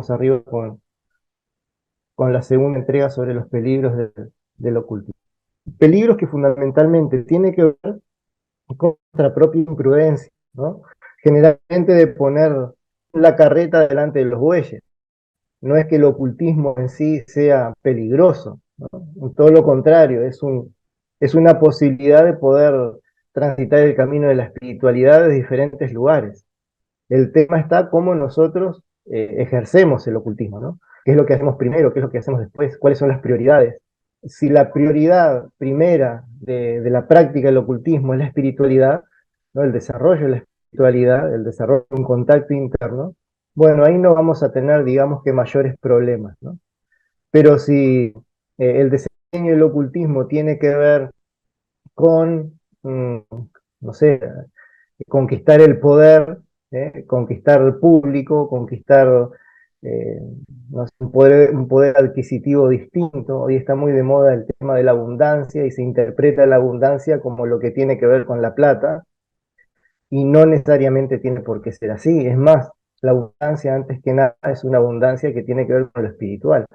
seguimos arriba con la segunda entrega sobre los peligros del ocultismo. Peligros que fundamentalmente tienen que ver con nuestra propia imprudencia, ¿no? Generalmente de poner la carreta delante de los bueyes. No es que el ocultismo en sí sea peligroso, ¿no? Todo lo contrario, es una posibilidad de poder transitar el camino de la espiritualidad de diferentes lugares. El tema está cómo nosotros ejercemos el ocultismo, ¿no? ¿Qué es lo que hacemos primero? ¿Qué es lo que hacemos después? ¿Cuáles son las prioridades? Si la prioridad primera de la práctica del ocultismo es la espiritualidad, ¿no? El desarrollo de la espiritualidad, el desarrollo de un contacto interno, bueno, ahí no vamos a tener, digamos que mayores problemas, ¿no? Pero si el desempeño del ocultismo tiene que ver con, no sé, conquistar el poder, conquistar el público, conquistar eh, no sé, un poder adquisitivo distinto. Hoy está muy de moda el tema de la abundancia y se interpreta la abundancia como lo que tiene que ver con la plata y no necesariamente tiene por qué ser así. Es más, la abundancia antes que nada es una abundancia que tiene que ver con lo espiritual.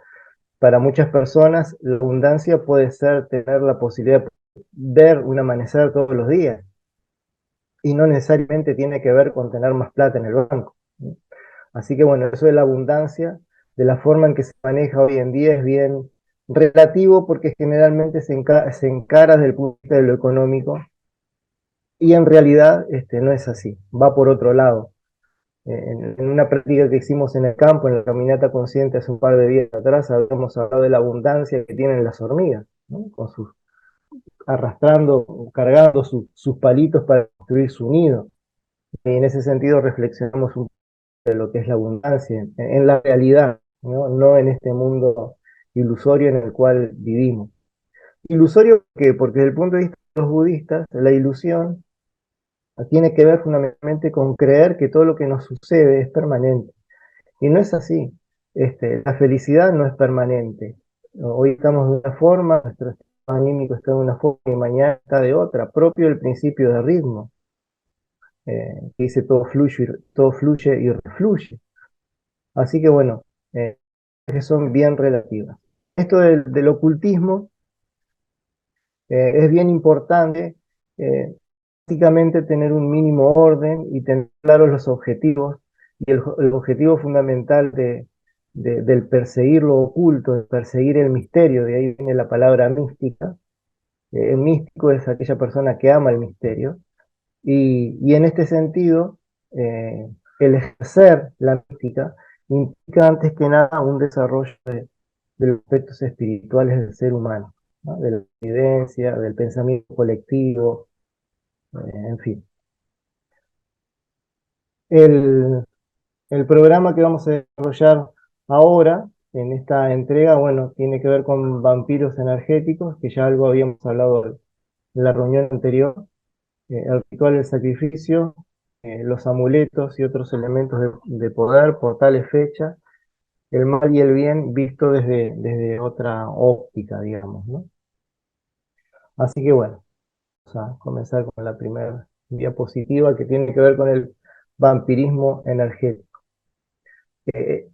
Para muchas personas la abundancia puede ser tener la posibilidad de ver un amanecer todos los días y no necesariamente tiene que ver con tener más plata en el banco. Así que bueno, eso de la abundancia, de la forma en que se maneja hoy en día es bien relativo porque generalmente se encara desde el punto de vista de lo económico y en realidad no es así, va por otro lado. En una práctica que hicimos en el campo, en la caminata consciente hace un par de días atrás, habíamos hablado de la abundancia que tienen las hormigas, ¿no? Con sus, arrastrando, cargando sus palitos para construir su nido. Y en ese sentido reflexionamos un de lo que es la abundancia, en la realidad, ¿no? No en este mundo ilusorio en el cual vivimos. Ilusorio porque desde el punto de vista de los budistas, la ilusión tiene que ver fundamentalmente con creer que todo lo que nos sucede es permanente. Y no es así. La felicidad no es permanente. Hoy estamos de una forma, nuestro estado anímico está de una forma y mañana está de otra, propio del principio de ritmo, que dice todo fluye y refluye. Así que bueno, que son bien relativas. Esto del ocultismo es bien importante, eh, básicamente tener un mínimo orden y tener claros los objetivos, y el objetivo fundamental del perseguir lo oculto, de perseguir el misterio, de ahí viene la palabra mística. El místico es aquella persona que ama el misterio, y en este sentido, el ejercer la mística implica antes que nada un desarrollo de los aspectos espirituales del ser humano, ¿no? De la evidencia, del pensamiento colectivo, en fin. El, el programa que vamos a desarrollar ahora, en esta entrega, bueno, tiene que ver con vampiros energéticos, que ya algo habíamos hablado en la reunión anterior, el ritual del sacrificio, los amuletos y otros elementos de poder por tales fechas, el mal y el bien visto desde otra óptica, digamos, ¿no? Así que bueno, vamos a comenzar con la primera diapositiva que tiene que ver con el vampirismo energético. Eh,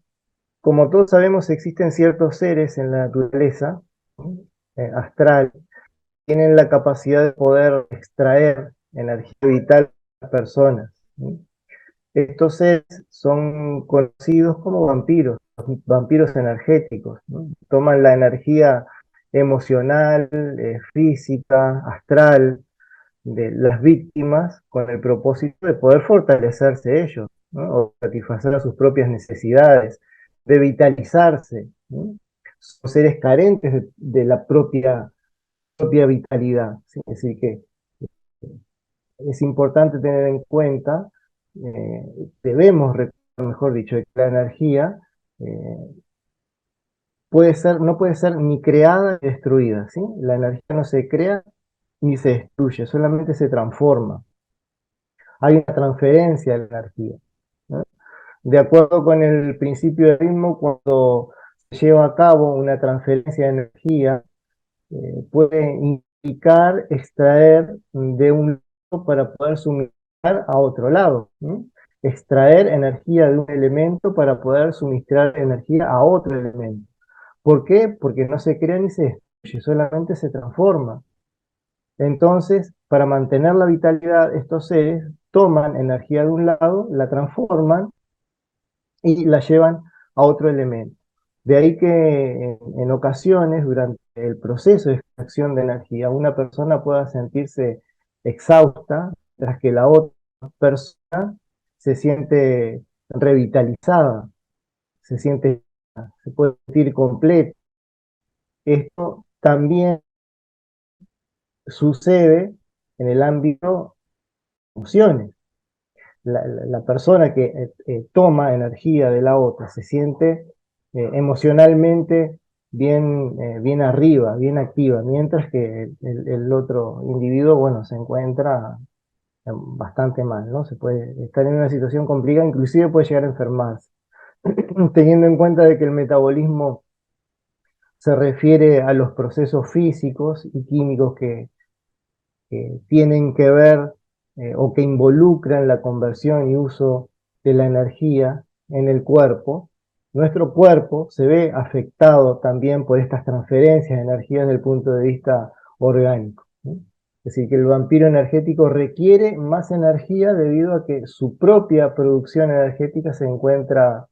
Como todos sabemos, existen ciertos seres en la naturaleza astral, tienen la capacidad de poder extraer energía vital de las personas, ¿sí? Estos seres son conocidos como vampiros, vampiros energéticos, ¿no? Toman la energía emocional, física, astral de las víctimas con el propósito de poder fortalecerse ellos, ¿no? O satisfacer sus propias necesidades, de vitalizarse, ¿no? Son seres carentes de la propia vitalidad, ¿sí? Es decir, que es importante tener en cuenta, eh, debemos recordar, mejor dicho, que la energía eh, no puede ser ni creada ni destruida, ¿sí? La energía no se crea ni se destruye, solamente se transforma. Hay una transferencia de energía, ¿no? De acuerdo con el principio de ritmo, cuando se lleva a cabo una transferencia de energía, puede implicar extraer de un lado para poder suministrar a otro lado, ¿no? extraer energía de un elemento para poder suministrar energía a otro elemento. ¿Por qué? Porque no se crea ni se destruye, solamente se transforma. Entonces, para mantener la vitalidad, estos seres toman energía de un lado, la transforman y la llevan a otro elemento. De ahí que en ocasiones, durante el proceso de extracción de energía, una persona pueda sentirse exhausta, mientras que la otra persona se siente revitalizada, se siente, se puede sentir completa. Esto también sucede en el ámbito de emociones. La persona que toma energía de la otra se siente emocionalmente bien arriba, bien activa, mientras que el otro individuo, bueno, se encuentra bastante mal, ¿no? Se puede estar en una situación complicada, inclusive puede llegar a enfermarse, teniendo en cuenta de que el metabolismo se refiere a los procesos físicos y químicos que tienen que ver o que involucran la conversión y uso de la energía en el cuerpo. Nuestro cuerpo se ve afectado también por estas transferencias de energía desde el punto de vista orgánico, ¿sí? Es decir, que el vampiro energético requiere más energía debido a que su propia producción energética se encuentra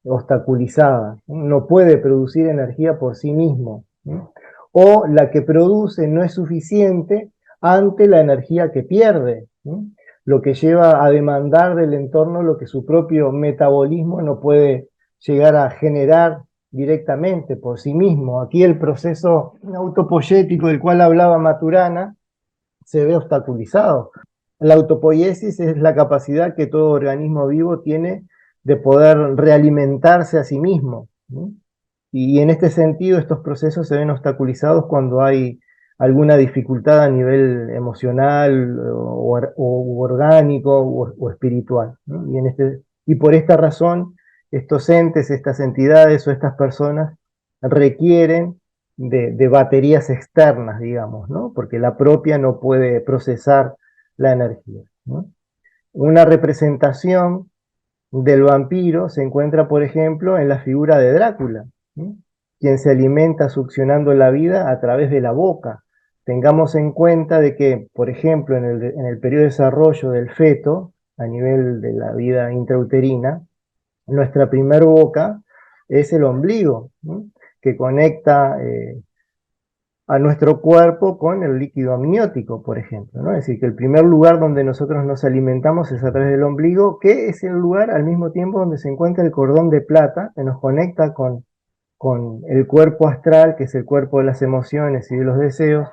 obstaculizada, no puede producir energía por sí mismo, ¿no? O la que produce no es suficiente ante la energía que pierde, ¿no? Lo que lleva a demandar del entorno lo que su propio metabolismo no puede llegar a generar directamente por sí mismo. Aquí el proceso autopoyético del cual hablaba Maturana se ve obstaculizado. La autopoiesis es la capacidad que todo organismo vivo tiene de poder realimentarse a sí mismo, ¿no? Y en este sentido estos procesos se ven obstaculizados cuando hay alguna dificultad a nivel emocional o orgánico o espiritual, ¿no? Y por esta razón estos entes, estas entidades o estas personas requieren de baterías externas, digamos, ¿no? Porque la propia no puede procesar la energía, ¿no? Una representación del vampiro se encuentra, por ejemplo, en la figura de Drácula, ¿sí? Quien se alimenta succionando la vida a través de la boca. Tengamos en cuenta de que, por ejemplo, en el periodo de desarrollo del feto, a nivel de la vida intrauterina, nuestra primer boca es el ombligo, ¿sí? Que conecta a nuestro cuerpo con el líquido amniótico, por ejemplo, ¿no? Es decir, que el primer lugar donde nosotros nos alimentamos es a través del ombligo, que es el lugar al mismo tiempo donde se encuentra el cordón de plata, que nos conecta con el cuerpo astral, que es el cuerpo de las emociones y de los deseos,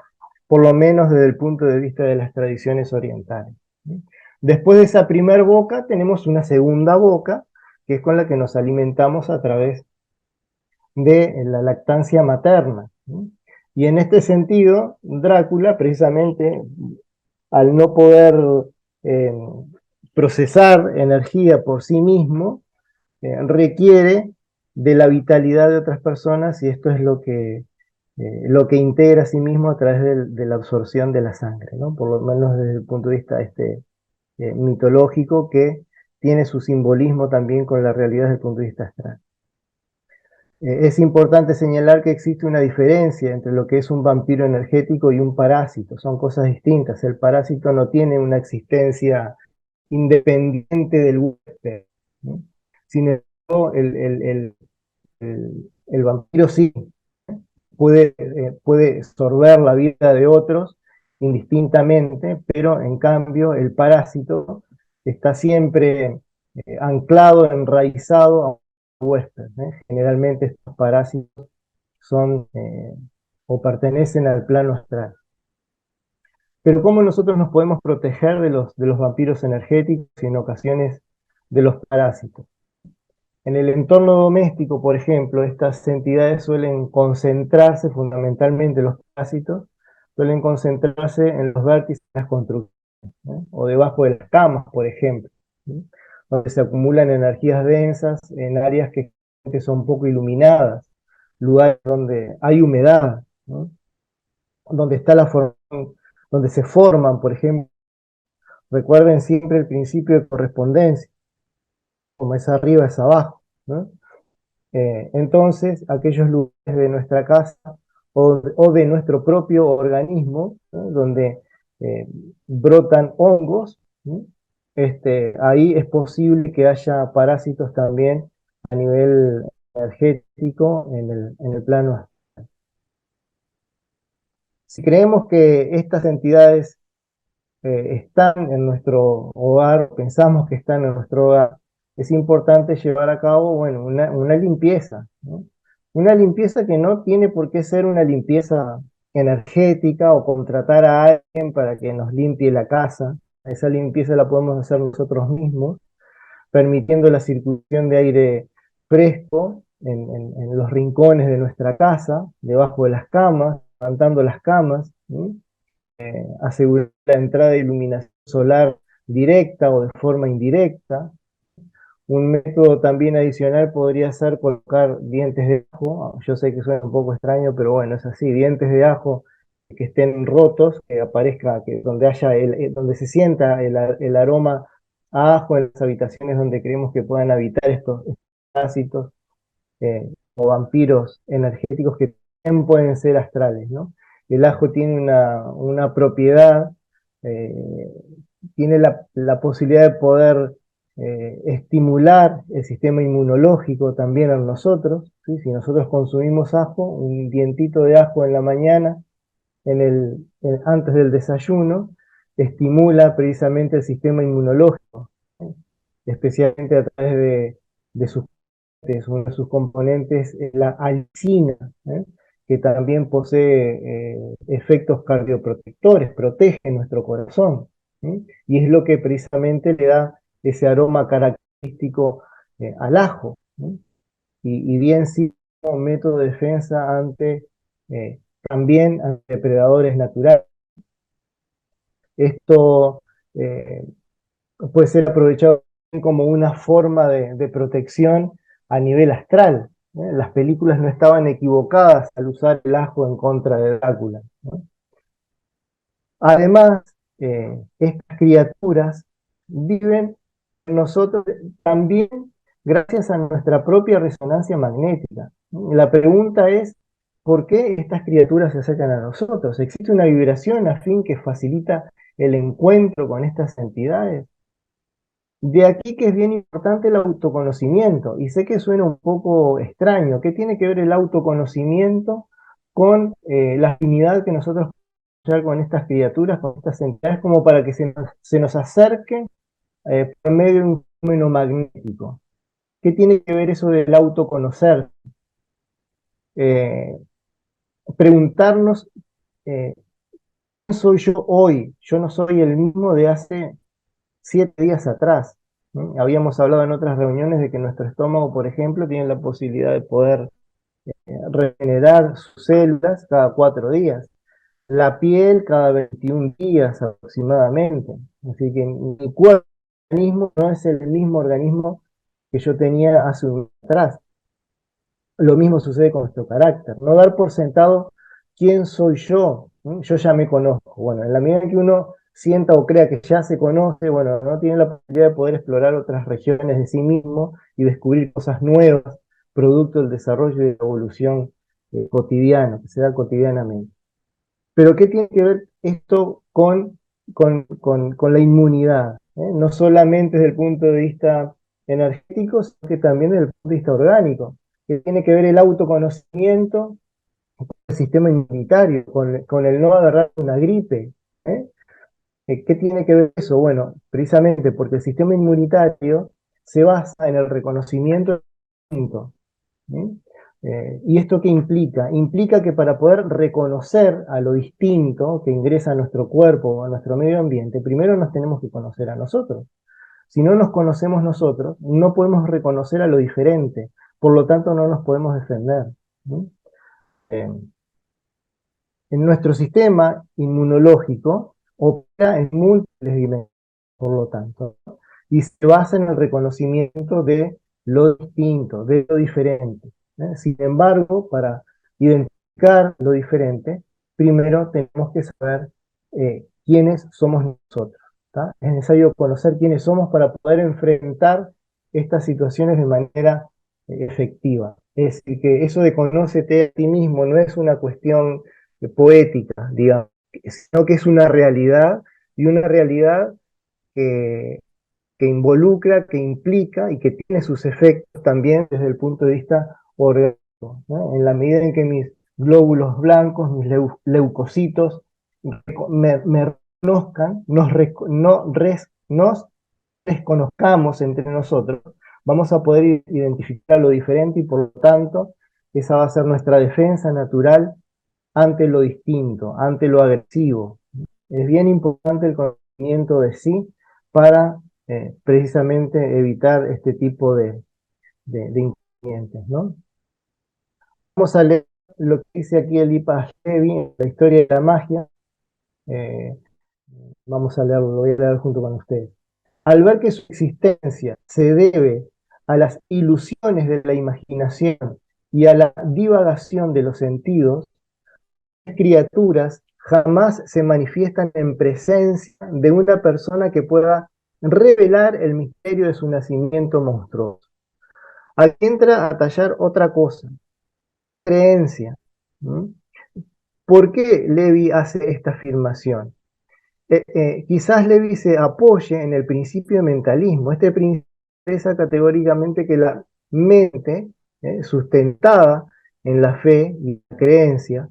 por lo menos desde el punto de vista de las tradiciones orientales, ¿sí? Después de esa primer boca tenemos una segunda boca, que es con la que nos alimentamos a través de la lactancia materna, ¿sí? Y en este sentido, Drácula, precisamente, al no poder eh, procesar energía por sí mismo, requiere de la vitalidad de otras personas y esto es lo que integra a sí mismo a través de la absorción de la sangre, ¿no? Por lo menos desde el punto de vista mitológico, que tiene su simbolismo también con la realidad desde el punto de vista astral. Es importante señalar que existe una diferencia entre lo que es un vampiro energético y un parásito. Son cosas distintas. El parásito no tiene una existencia independiente del huésped, ¿no? Sin embargo, el vampiro sí puede sorber la vida de otros indistintamente, pero en cambio el parásito está siempre anclado, enraizado a un huésped, ¿eh? Generalmente estos parásitos son o pertenecen al plano astral. Pero ¿cómo nosotros nos podemos proteger de los vampiros energéticos y en ocasiones de los parásitos? En el entorno doméstico, por ejemplo, estas entidades suelen concentrarse, fundamentalmente los parásitos, suelen concentrarse en los vértices de las construcciones, ¿no? O debajo de las camas, por ejemplo, ¿sí? Donde se acumulan energías densas en áreas que son poco iluminadas, lugares donde hay humedad, ¿no? Donde está donde se forman, por ejemplo, recuerden siempre el principio de correspondencia. como es arriba es abajo, ¿no? Entonces, aquellos lugares de nuestra casa o de nuestro propio organismo, ¿no? Donde brotan hongos, ¿no? Ahí es posible que haya parásitos también a nivel energético en el plano. Si creemos que estas entidades están en nuestro hogar, pensamos que están en nuestro hogar, es importante llevar a cabo, bueno, una limpieza, ¿no? Una limpieza que no tiene por qué ser una limpieza energética o contratar a alguien para que nos limpie la casa. Esa limpieza la podemos hacer nosotros mismos, permitiendo la circulación de aire fresco en los rincones de nuestra casa, debajo de las camas, levantando las camas, ¿sí? Asegurar la entrada de iluminación solar directa o de forma indirecta. Un método también adicional podría ser colocar dientes de ajo. Yo sé que suena un poco extraño, pero bueno, es así, dientes de ajo que estén rotos, que aparezca, que donde haya donde se sienta el aroma a ajo en las habitaciones donde creemos que puedan habitar estos parásitos o vampiros energéticos que también pueden ser astrales, ¿no? El ajo tiene una propiedad, eh, tiene la posibilidad de poder estimular el sistema inmunológico también en nosotros, ¿sí? Si nosotros consumimos ajo, un dientito de ajo en la mañana, antes del desayuno, estimula precisamente el sistema inmunológico, ¿sí? Especialmente a través de sus uno de sus componentes es la alicina, ¿eh? Que también posee efectos cardioprotectores, protege nuestro corazón, ¿sí? Y es lo que precisamente le da ese aroma característico al ajo, ¿sí? Y bien sí como método de defensa eh, también ante depredadores naturales. Esto eh, puede ser aprovechado como una forma de protección a nivel astral, ¿no? Las películas no estaban equivocadas al usar el ajo en contra de Drácula, ¿no? Además, estas criaturas viven en nosotros también gracias a nuestra propia resonancia magnética, ¿no? La pregunta es, ¿por qué estas criaturas se acercan a nosotros? ¿Existe una vibración afín que facilita el encuentro con estas entidades? De aquí que es bien importante el autoconocimiento, y sé que suena un poco extraño. ¿Qué tiene que ver el autoconocimiento con la afinidad que nosotros podemos con estas criaturas, con estas entidades, como para que se nos acerquen por medio de un fenómeno magnético? ¿Qué tiene que ver eso del autoconocer? Eh, Preguntarnos, ¿quién soy yo hoy? Yo no soy el mismo de hace 7 días atrás, ¿no? Habíamos hablado en otras reuniones de que nuestro estómago, por ejemplo, tiene la posibilidad de poder regenerar sus células cada 4 días, la piel cada 21 días aproximadamente. Así que mi cuerpo organismo no es el mismo organismo que yo tenía hace un mes atrás. Lo mismo sucede con nuestro carácter. No dar por sentado quién soy yo. ¿No? Yo ya me conozco. Bueno, en la medida que uno sienta o crea que ya se conoce, bueno, no tiene la posibilidad de poder explorar otras regiones de sí mismo y descubrir cosas nuevas, producto del desarrollo y de la evolución cotidiana, que se da cotidianamente. Pero ¿qué tiene que ver esto con la inmunidad? No solamente desde el punto de vista energético, sino que también desde el punto de vista orgánico, que tiene que ver el autoconocimiento del sistema inmunitario, con el no agarrar una gripe. ¿Eh? ¿Qué tiene que ver eso? Bueno, precisamente porque el sistema inmunitario se basa en el reconocimiento del instinto. ¿Sí? ¿Y esto qué implica? Implica que para poder reconocer a lo distinto que ingresa a nuestro cuerpo o a nuestro medio ambiente, primero nos tenemos que conocer a nosotros. Si no nos conocemos nosotros, no podemos reconocer a lo diferente, por lo tanto no nos podemos defender, ¿sí? Eh, en nuestro sistema inmunológico opera en múltiples dimensiones, por lo tanto, ¿no? Y se basa en el reconocimiento de lo distinto, de lo diferente, ¿eh? Sin embargo, para identificar lo diferente, primero tenemos que saber quiénes somos nosotros, ¿tá? Es necesario conocer quiénes somos para poder enfrentar estas situaciones de manera efectiva. Es decir, que eso de conócete a ti mismo no es una cuestión poética, digamos, sino que es una realidad, y una realidad que, que involucra, que implica y que tiene sus efectos también desde el punto de vista orgánico, ¿no? En la medida en que mis glóbulos blancos, mis leucocitos, me reconozcan, nos desconozcamos entre nosotros, vamos a poder identificar lo diferente y por lo tanto esa va a ser nuestra defensa natural ante lo distinto, ante lo agresivo. Es bien importante el conocimiento de sí para precisamente evitar este tipo de inconvenientes, ¿no? Vamos a leer lo que dice aquí el Levi en la historia de la magia. Eh, Vamos a leerlo, lo voy a leer junto con ustedes. Al ver que su existencia se debe a las ilusiones de la imaginación y a la divagación de los sentidos, las criaturas jamás se manifiestan en presencia de una persona que pueda revelar el misterio de su nacimiento monstruoso. Aquí entra a tallar otra cosa, creencia. ¿Mm? ¿Por qué Levi hace esta afirmación? Quizás Levi se apoye en el principio de mentalismo. Este principio expresa categóricamente que la mente, sustentada en la fe y la creencia,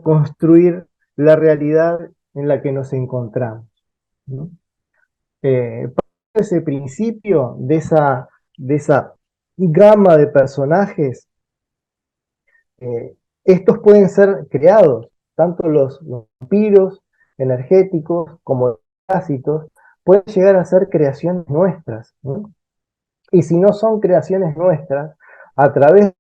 construir la realidad en la que nos encontramos, ¿no? Parte de ese principio, de esa gama de personajes, estos pueden ser creados, tanto los vampiros energéticos como los parásitos, pueden llegar a ser creaciones nuestras, ¿no? Y si no son creaciones nuestras, a través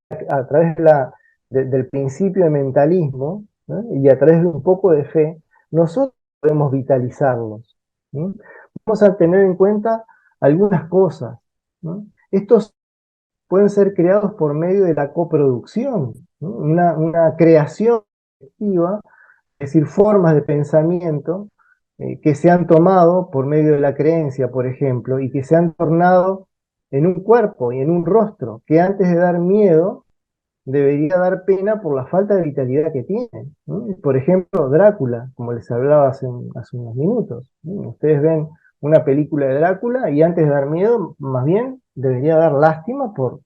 del principio de mentalismo, ¿no? Y a través de un poco de fe, nosotros podemos vitalizarlos, ¿no? Vamos a tener en cuenta algunas cosas, ¿no? Estos pueden ser creados por medio de la coproducción, ¿no? Una creación colectiva, es decir, formas de pensamiento que se han tomado por medio de la creencia, por ejemplo, y que se han tornado en un cuerpo y en un rostro, que antes de dar miedo, debería dar pena por la falta de vitalidad que tiene, ¿no? Por ejemplo, Drácula, como les hablaba hace unos minutos, ¿no? Ustedes ven una película de Drácula y antes de dar miedo, más bien debería dar lástima por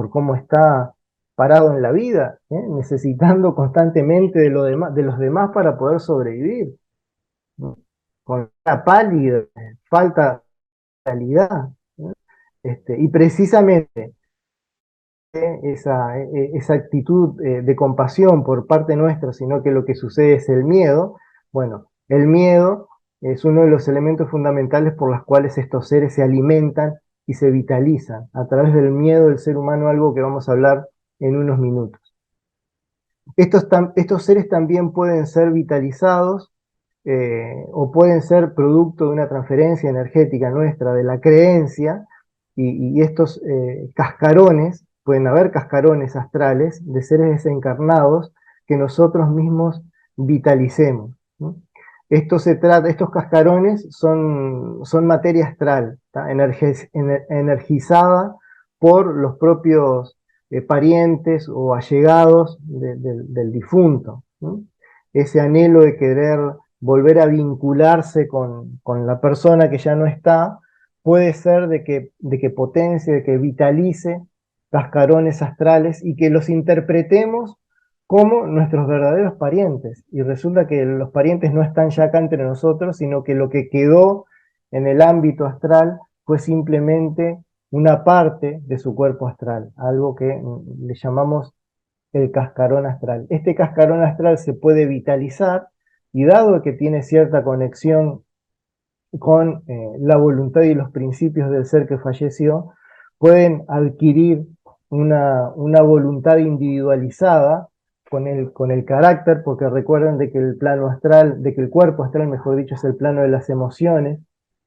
cómo está parado en la vida, necesitando constantemente de los demás para poder sobrevivir, ¿no? Con la pálida, falta de calidad, ¿no? Y precisamente esa actitud de compasión por parte nuestra, sino que lo que sucede es el miedo. Bueno, el miedo es uno de los elementos fundamentales por los cuales estos seres se alimentan y se vitalizan. A través del miedo del ser humano, algo que vamos a hablar en unos minutos. Estos seres también pueden ser vitalizados o pueden ser producto de una transferencia energética nuestra, de la creencia, y estos cascarones, pueden haber cascarones astrales de seres desencarnados que nosotros mismos vitalicemos, ¿no? Estos cascarones son materia astral, energizada por los propios parientes o allegados del difunto, ¿no? Ese anhelo de querer volver a vincularse con la persona que ya no está, puede ser de que potencie, de que vitalice cascarones astrales y que los interpretemos como nuestros verdaderos parientes. Y resulta que los parientes no están ya acá entre nosotros, sino que lo que quedó en el ámbito astral fue simplemente una parte de su cuerpo astral, algo que le llamamos el cascarón astral. Este cascarón astral se puede vitalizar y dado que tiene cierta conexión con la voluntad y los principios del ser que falleció, pueden adquirir una voluntad individualizada con el carácter, porque recuerden de que el plano astral, de que el cuerpo astral, mejor dicho, es el plano de las emociones,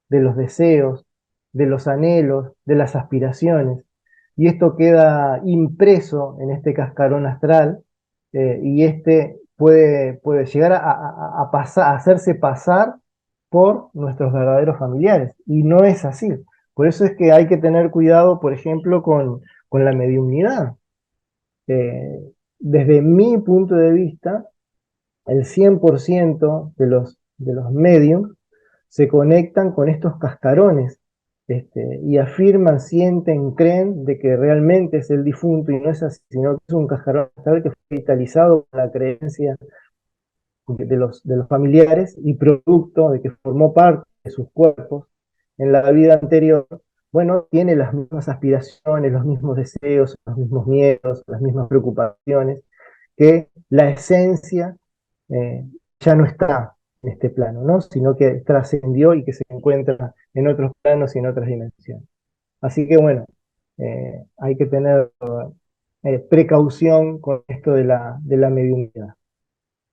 de los deseos, de los anhelos, de las aspiraciones, y esto queda impreso en este cascarón astral, y este puede llegar a hacerse pasar por nuestros verdaderos familiares. Y no es así. Por eso es que hay que tener cuidado, por ejemplo, con la mediunidad. Desde mi punto de vista, el 100% de los mediums se conectan con estos cascarones, y afirman, sienten, creen de que realmente es el difunto y no es así, sino que es un cascarón astral que fue vitalizado con la creencia de los familiares y producto de que formó parte de sus cuerpos en la vida anterior. Bueno, tiene las mismas aspiraciones, los mismos deseos, los mismos miedos, las mismas preocupaciones, que la esencia ya no está en este plano, ¿no? Sino que trascendió y que se encuentra en otros planos y en otras dimensiones. Así que bueno, hay que tener precaución con esto de la mediunidad.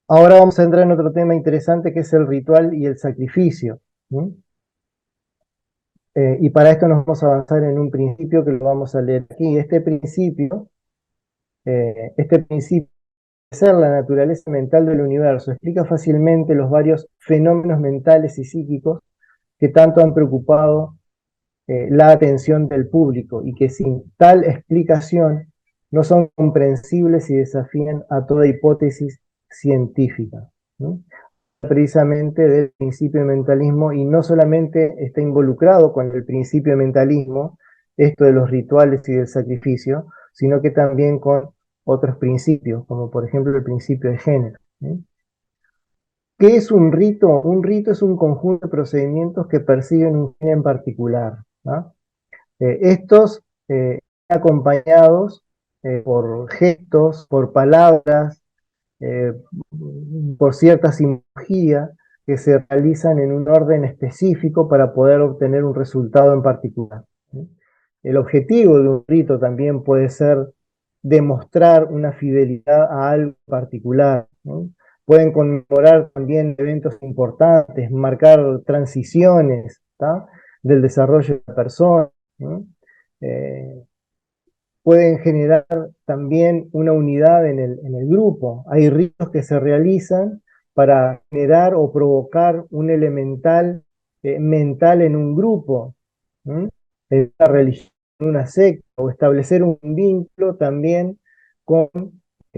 Ahora vamos a entrar en otro tema interesante que es el ritual y el sacrificio. ¿Sí? Y para esto nos vamos a avanzar en un principio que lo vamos a leer aquí. Este principio de ser la naturaleza mental del universo explica fácilmente los varios fenómenos mentales y psíquicos que tanto han preocupado la atención del público y que sin tal explicación no son comprensibles y desafían a toda hipótesis científica. ¿Sí? Precisamente del principio de mentalismo y no solamente está involucrado con el principio de mentalismo, esto de los rituales y del sacrificio, sino que también con otros principios, como por ejemplo el principio de género. ¿Sí? ¿Qué es un rito? Un rito es un conjunto de procedimientos que persiguen un fin en particular, ¿no? Estos acompañados por gestos, por palabras, eh, por cierta simbología que se realizan en un orden específico para poder obtener un resultado en particular. ¿Sí? El objetivo de un rito también puede ser demostrar una fidelidad a algo particular. ¿No? Pueden conmemorar también eventos importantes, marcar transiciones, ¿tá? Del desarrollo de la persona. ¿No? Eh, Pueden generar también una unidad en el grupo. Hay ritos que se realizan para generar o provocar un elemental mental en un grupo, ¿m? En una religión, en una secta, o establecer un vínculo también con,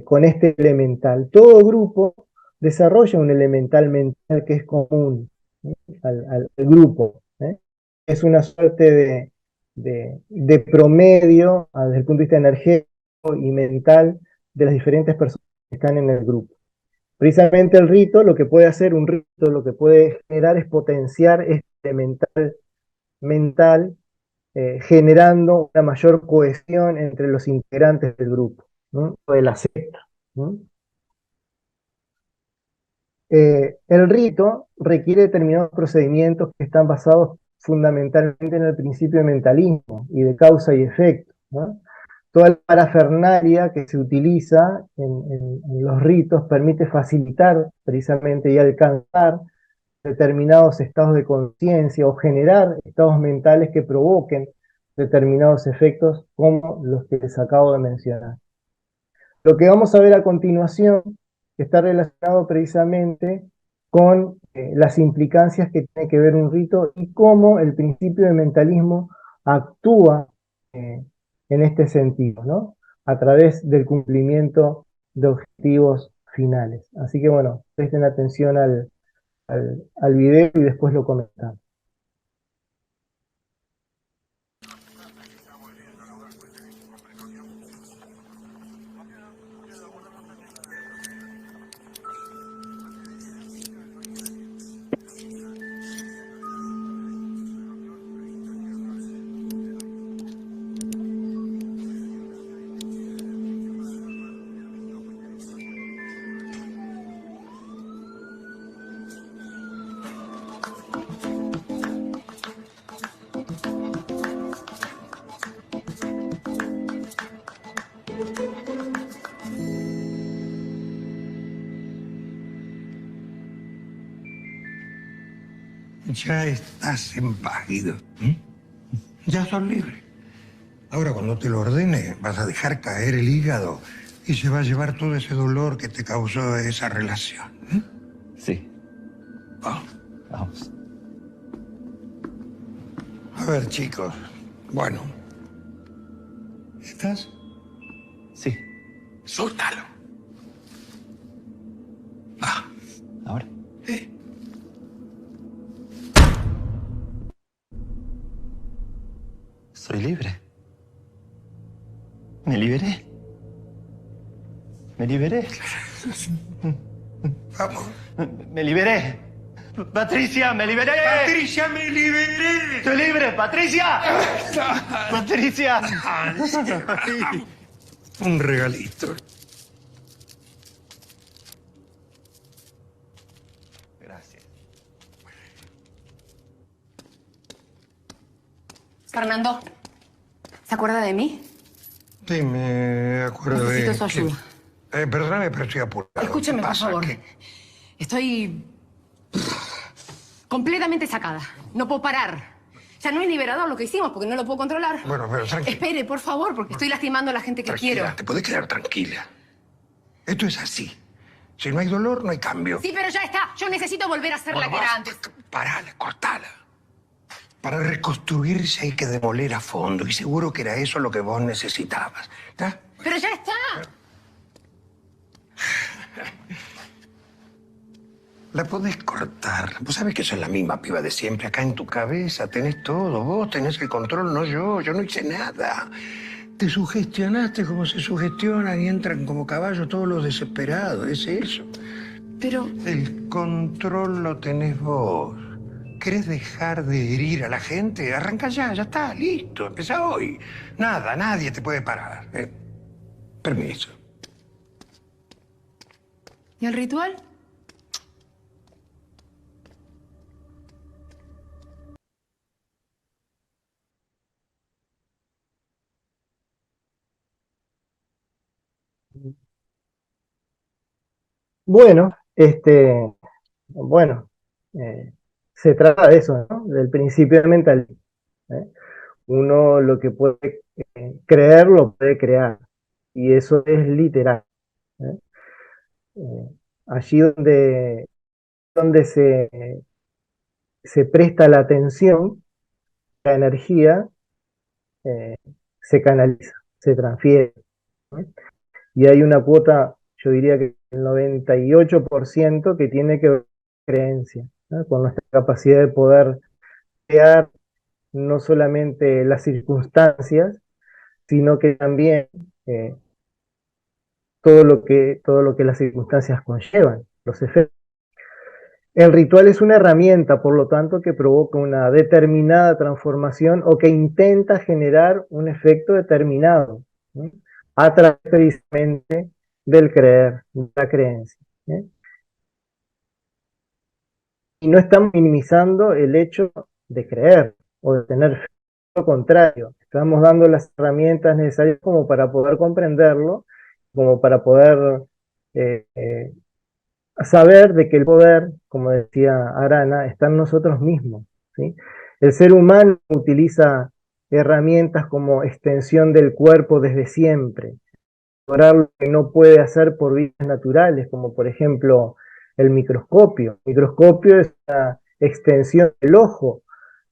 con este elemental. Todo grupo desarrolla un elemental mental que es común, ¿sí? Al grupo. Es una suerte de promedio desde el punto de vista energético y mental de las diferentes personas que están en el grupo. Precisamente el rito, lo que puede hacer un rito, lo que puede generar es potenciar este mental generando una mayor cohesión entre los integrantes del grupo, ¿no? O de la secta, ¿no? El rito requiere determinados procedimientos que están basados fundamentalmente en el principio de mentalismo y de causa y efecto, ¿no? Toda la parafernalia que se utiliza en los ritos permite facilitar precisamente y alcanzar determinados estados de conciencia o generar estados mentales que provoquen determinados efectos como los que les acabo de mencionar. Lo que vamos a ver a continuación está relacionado precisamente con las implicancias que tiene que ver un rito y cómo el principio de mentalismo actúa eh, en este sentido, ¿no? A través del cumplimiento de objetivos finales. Así que bueno, presten atención al video y después lo comentamos. Ya estás en paz, Guido. ¿Mm? Ya sos libre. Ahora, cuando te lo ordene, vas a dejar caer el hígado y se va a llevar todo ese dolor que te causó esa relación. ¿Mm? Sí. Oh. Vamos. A ver, chicos. Bueno. ¿Estás? Sí. Suéltalo. Va. ¿Ahora? Soy libre. Me liberé. Me liberé. Vamos. Me liberé. Patricia, me liberé. Patricia, me liberé. Estoy libre, Patricia. Patricia. Un regalito. Gracias. Fernando, ¿se acuerda de mí? Sí, me acuerdo de... Necesito su ayuda. Perdóname, pero estoy apurado. Escúcheme, ¿Qué por pasa? favor. ¿Qué? Estoy completamente sacada. No puedo parar. Ya no es liberador lo que hicimos porque no lo puedo controlar. Bueno, pero tranquila. Espere, por favor, porque estoy lastimando a la gente que Tranquila, quiero. te podés quedar tranquila. Esto es así. Si no hay dolor, no hay cambio. Sí, pero ya está. Yo necesito volver a ser la que era antes. Parala, cortala. Para reconstruirse hay que demoler a fondo. Y seguro que era eso lo que vos necesitabas. ¿Está? Pero ya está. La podés cortar. Vos sabés que sos la misma piba de siempre. Acá en tu cabeza tenés todo. Vos tenés el control, no yo. Yo no hice nada. Te sugestionaste como se sugestionan y entran como caballos todos los desesperados. Es eso. Pero... El control lo tenés vos. ¿Querés dejar de herir a la gente? Arranca ya, ya está, listo. Empezá hoy. Nada, nadie te puede parar. Permiso. ¿Y el ritual? Bueno, bueno, eh, se trata de eso, ¿no? Del principio mental. ¿Eh? Uno lo que puede creer, lo puede crear. Y eso es literal. ¿Eh? Allí donde se presta la atención, la energía eh, se canaliza, se transfiere. ¿No? Y hay una cuota, yo diría que el 98% que tiene que ver con creencia, ¿no? Con nuestra capacidad de poder crear no solamente las circunstancias, sino que también eh, todo lo que las circunstancias conllevan, los efectos. El ritual es una herramienta, por lo tanto, que provoca una determinada transformación o que intenta generar un efecto determinado, ¿no? A través precisamente del creer, de la creencia. ¿Eh? Y no estamos minimizando el hecho de creer o de tener fe, lo contrario, estamos dando las herramientas necesarias como para poder comprenderlo, como para poder saber de que el poder, como decía Arana, está en nosotros mismos. ¿Sí? El ser humano utiliza herramientas como extensión del cuerpo desde siempre, lograr lo que no puede hacer por vías naturales, como por ejemplo el microscopio. El microscopio es una extensión del ojo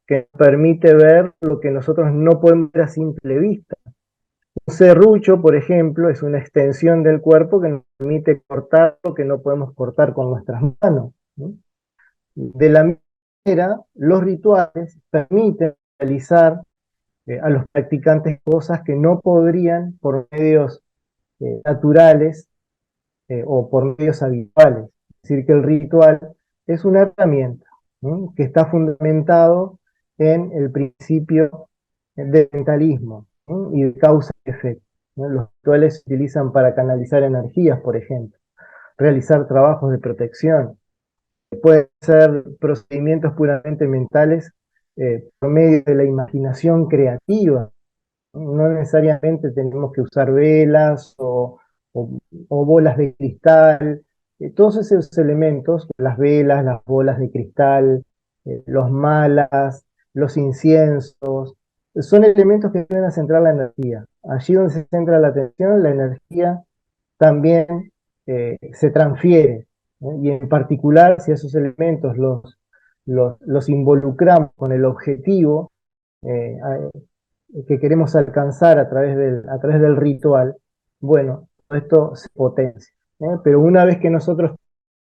que nos permite ver lo que nosotros no podemos ver a simple vista. Un serrucho, por ejemplo, es una extensión del cuerpo que nos permite cortar lo que no podemos cortar con nuestras manos, ¿no? De la misma manera, los rituales permiten realizar a los practicantes cosas que no podrían por medios naturales o por medios habituales. Es decir, que el ritual es una herramienta, ¿no? Que está fundamentado en el principio del mentalismo, ¿no? Y de causa y efecto, ¿no? Los rituales se utilizan para canalizar energías, por ejemplo, realizar trabajos de protección. Pueden ser procedimientos puramente mentales por medio de la imaginación creativa. No necesariamente tenemos que usar velas o bolas de cristal. Todos esos elementos, las velas, las bolas de cristal, los malas, los inciensos, son elementos que vienen a centrar la energía. Allí donde se centra la atención, la energía también se transfiere. Y en particular, si esos elementos los involucramos con el objetivo que queremos alcanzar a través del ritual, bueno, esto se potencia. Pero una vez que nosotros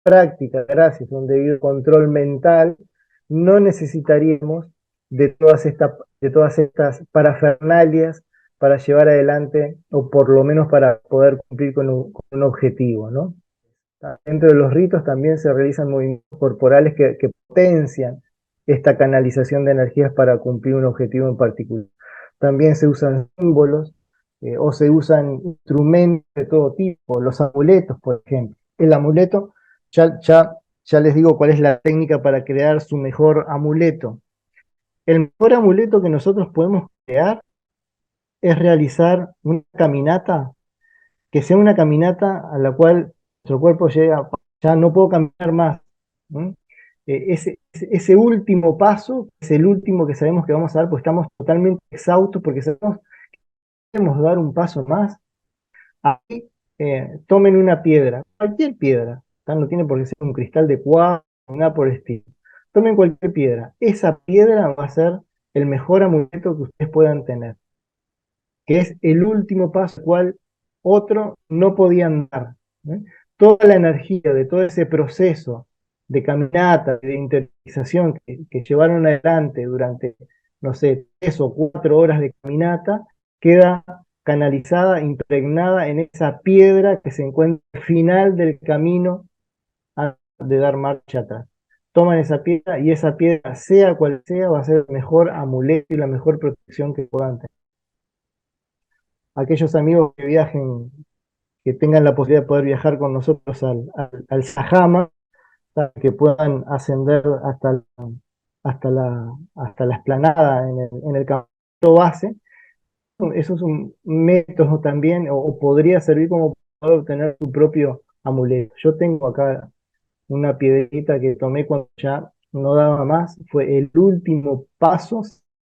práctica, gracias a un debido control mental, no necesitaríamos de todas estas parafernalias para llevar adelante, o por lo menos para poder cumplir con un objetivo, ¿no? Dentro de los ritos también se realizan movimientos corporales que potencian esta canalización de energías para cumplir un objetivo en particular. También se usan símbolos o se usan instrumentos de todo tipo, los amuletos, por ejemplo. El amuleto, ya, ya, ya les digo cuál es la técnica para crear su mejor amuleto. El mejor amuleto que nosotros podemos crear es realizar una caminata, que sea una caminata a la cual nuestro cuerpo llega, ya no puedo caminar más. ¿No? Ese último paso es el último que sabemos que vamos a dar, pues estamos totalmente exhaustos porque sabemos que podemos dar un paso más. Ahí tomen una piedra, cualquier piedra, ¿tá? No tiene por qué ser un cristal de cuarzo, nada por el estilo. Tomen cualquier piedra. Esa piedra va a ser el mejor amuleto que ustedes puedan tener, que es el último paso cual otro no podían dar. ¿Eh? Toda la energía de todo ese proceso de caminata, de interiorización que llevaron adelante durante, no sé, 3 o 4 horas de caminata, queda canalizada, impregnada en esa piedra que se encuentra al final del camino antes de dar marcha atrás. Toman esa piedra y esa piedra, sea cual sea, va a ser el mejor amuleto y la mejor protección que puedan tener. Aquellos amigos que viajen, que tengan la posibilidad de poder viajar con nosotros al Sajama, que puedan ascender hasta la explanada en el campamento base. Eso es un método también, o podría servir como para obtener tu propio amuleto. Yo tengo acá una piedrita que tomé cuando ya no daba más, fue el último paso,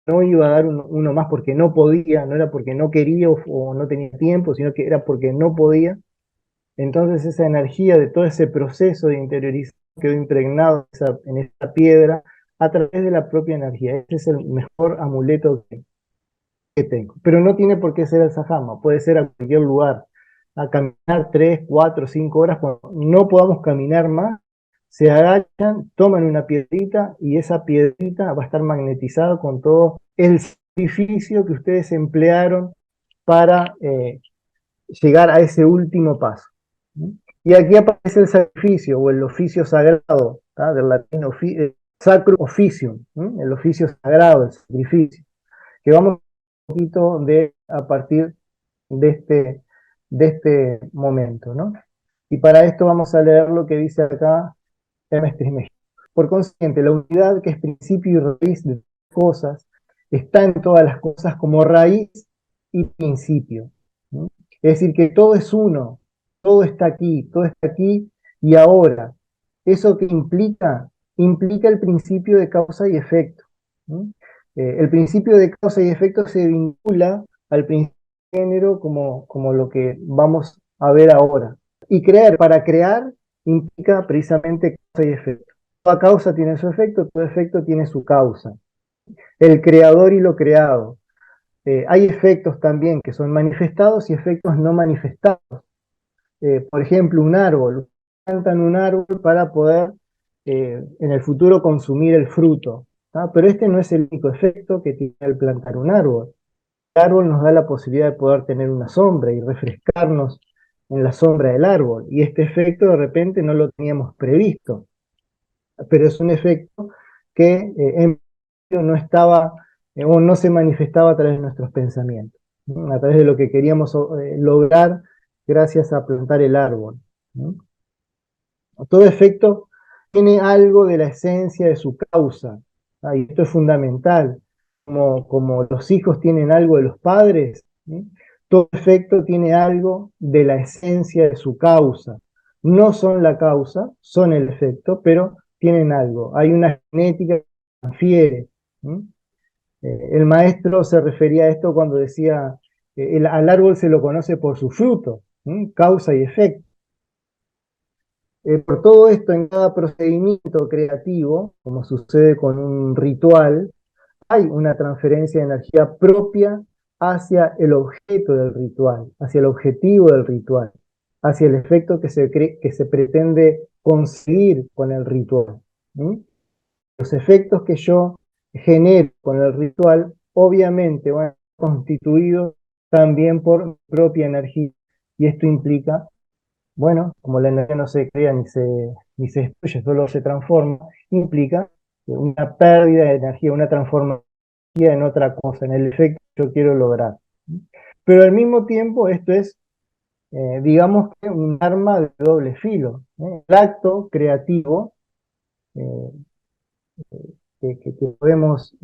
no iba a dar uno más porque no podía, no era porque no quería o no tenía tiempo, sino que era porque no podía. Entonces esa energía de todo ese proceso de interiorización quedó impregnado en esa piedra a través de la propia energía. Ese es el mejor amuleto que tengo. Pero no tiene por qué ser el Sajama, puede ser a cualquier lugar. A caminar 3, 4, 5 horas, cuando no podamos caminar más, se agachan, toman una piedrita y esa piedrita va a estar magnetizada con todo el sacrificio que ustedes emplearon para llegar a ese último paso. ¿No? Y aquí aparece el sacrificio o el oficio sagrado, ¿tá? Del latín sacro officium, ¿no? El oficio sagrado, el sacrificio, que vamos un poquito a partir de este momento, ¿no? Y para esto vamos a leer lo que dice acá Hermes Trismegisto. Por consiguiente, la unidad, que es principio y raíz de las cosas, está en todas las cosas como raíz y principio. ¿No? Es decir, que todo es uno, todo está aquí y ahora. ¿Eso que implica? Implica el principio de causa y efecto. ¿No? El principio de causa y efecto se vincula al principio de género como lo que vamos a ver ahora. Y para crear, implica precisamente causa y efecto. Toda causa tiene su efecto, todo efecto tiene su causa. El creador y lo creado. Hay efectos también que son manifestados y efectos no manifestados. Por ejemplo, un árbol. Plantan un árbol para poder en el futuro consumir el fruto. ¿Ah? Pero este no es el único efecto que tiene el plantar un árbol. El árbol nos da la posibilidad de poder tener una sombra y refrescarnos en la sombra del árbol. Y este efecto de repente no lo teníamos previsto. Pero es un efecto que en principio no estaba o no se manifestaba a través de nuestros pensamientos, ¿no? A través de lo que queríamos lograr gracias a plantar el árbol, ¿no? Todo efecto tiene algo de la esencia de su causa, ¿no? Y esto es fundamental, como los hijos tienen algo de los padres, ¿no? Todo efecto tiene algo de la esencia de su causa. No son la causa, son el efecto, pero tienen algo. Hay una genética que transfiere, ¿no? El maestro se refería a esto cuando decía, al árbol se lo conoce por su fruto, ¿no? Causa y efecto. Por todo esto, en cada procedimiento creativo, como sucede con un ritual, hay una transferencia de energía propia hacia el objeto del ritual, hacia el objetivo del ritual, hacia el efecto que se pretende conseguir con el ritual. ¿Mm? Los efectos que yo genero con el ritual, obviamente van constituidos también por mi propia energía. Y esto implica, bueno, como la energía no se crea ni se destruye, solo se transforma, implica una pérdida de energía, una transformación en otra cosa, en el efecto que yo quiero lograr. Pero al mismo tiempo esto es, digamos que un arma de doble filo. El acto creativo eh, que podemos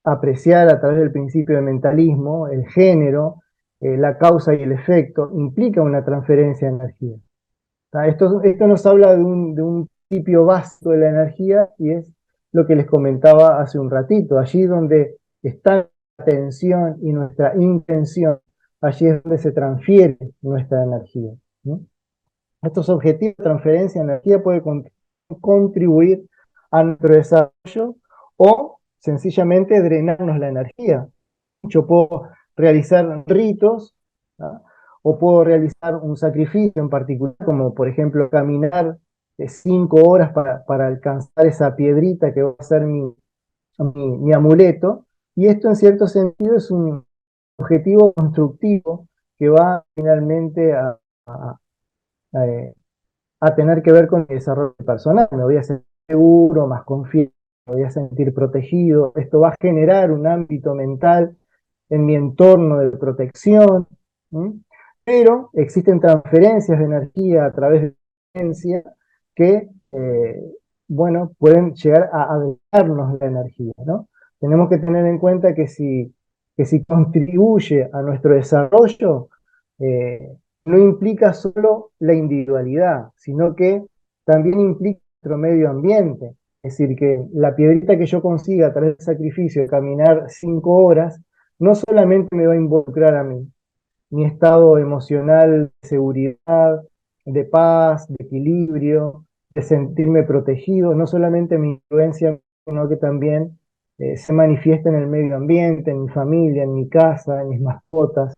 apreciar a través del principio de mentalismo, el género, la causa y el efecto, implica una transferencia de energía. Esto nos habla de un principio básico de la energía y es lo que les comentaba hace un ratito. Allí donde está la atención y nuestra intención, allí es donde se transfiere nuestra energía, ¿no? Estos objetivos de transferencia de energía pueden contribuir a nuestro desarrollo o sencillamente drenarnos la energía. Yo puedo realizar ritos, ¿no? O puedo realizar un sacrificio en particular, como por ejemplo caminar 5 horas para alcanzar esa piedrita que va a ser mi amuleto, y esto en cierto sentido es un objetivo constructivo que va finalmente a, a, a tener que ver con mi desarrollo personal. Me voy a sentir seguro, más confiado, me voy a sentir protegido. Esto va a generar un ámbito mental en mi entorno de protección, ¿sí? Pero existen transferencias de energía a través de la conciencia que, bueno, pueden llegar a darnos la energía, ¿no? Tenemos que tener en cuenta que si contribuye a nuestro desarrollo, no implica solo la individualidad, sino que también implica nuestro medio ambiente. Es decir, que la piedrita que yo consiga a través del sacrificio de caminar 5 horas, no solamente me va a involucrar a mí, mi estado emocional de seguridad, de paz, de equilibrio, de sentirme protegido, no solamente mi influencia, sino que también se manifiesta en el medio ambiente, en mi familia, en mi casa, en mis mascotas.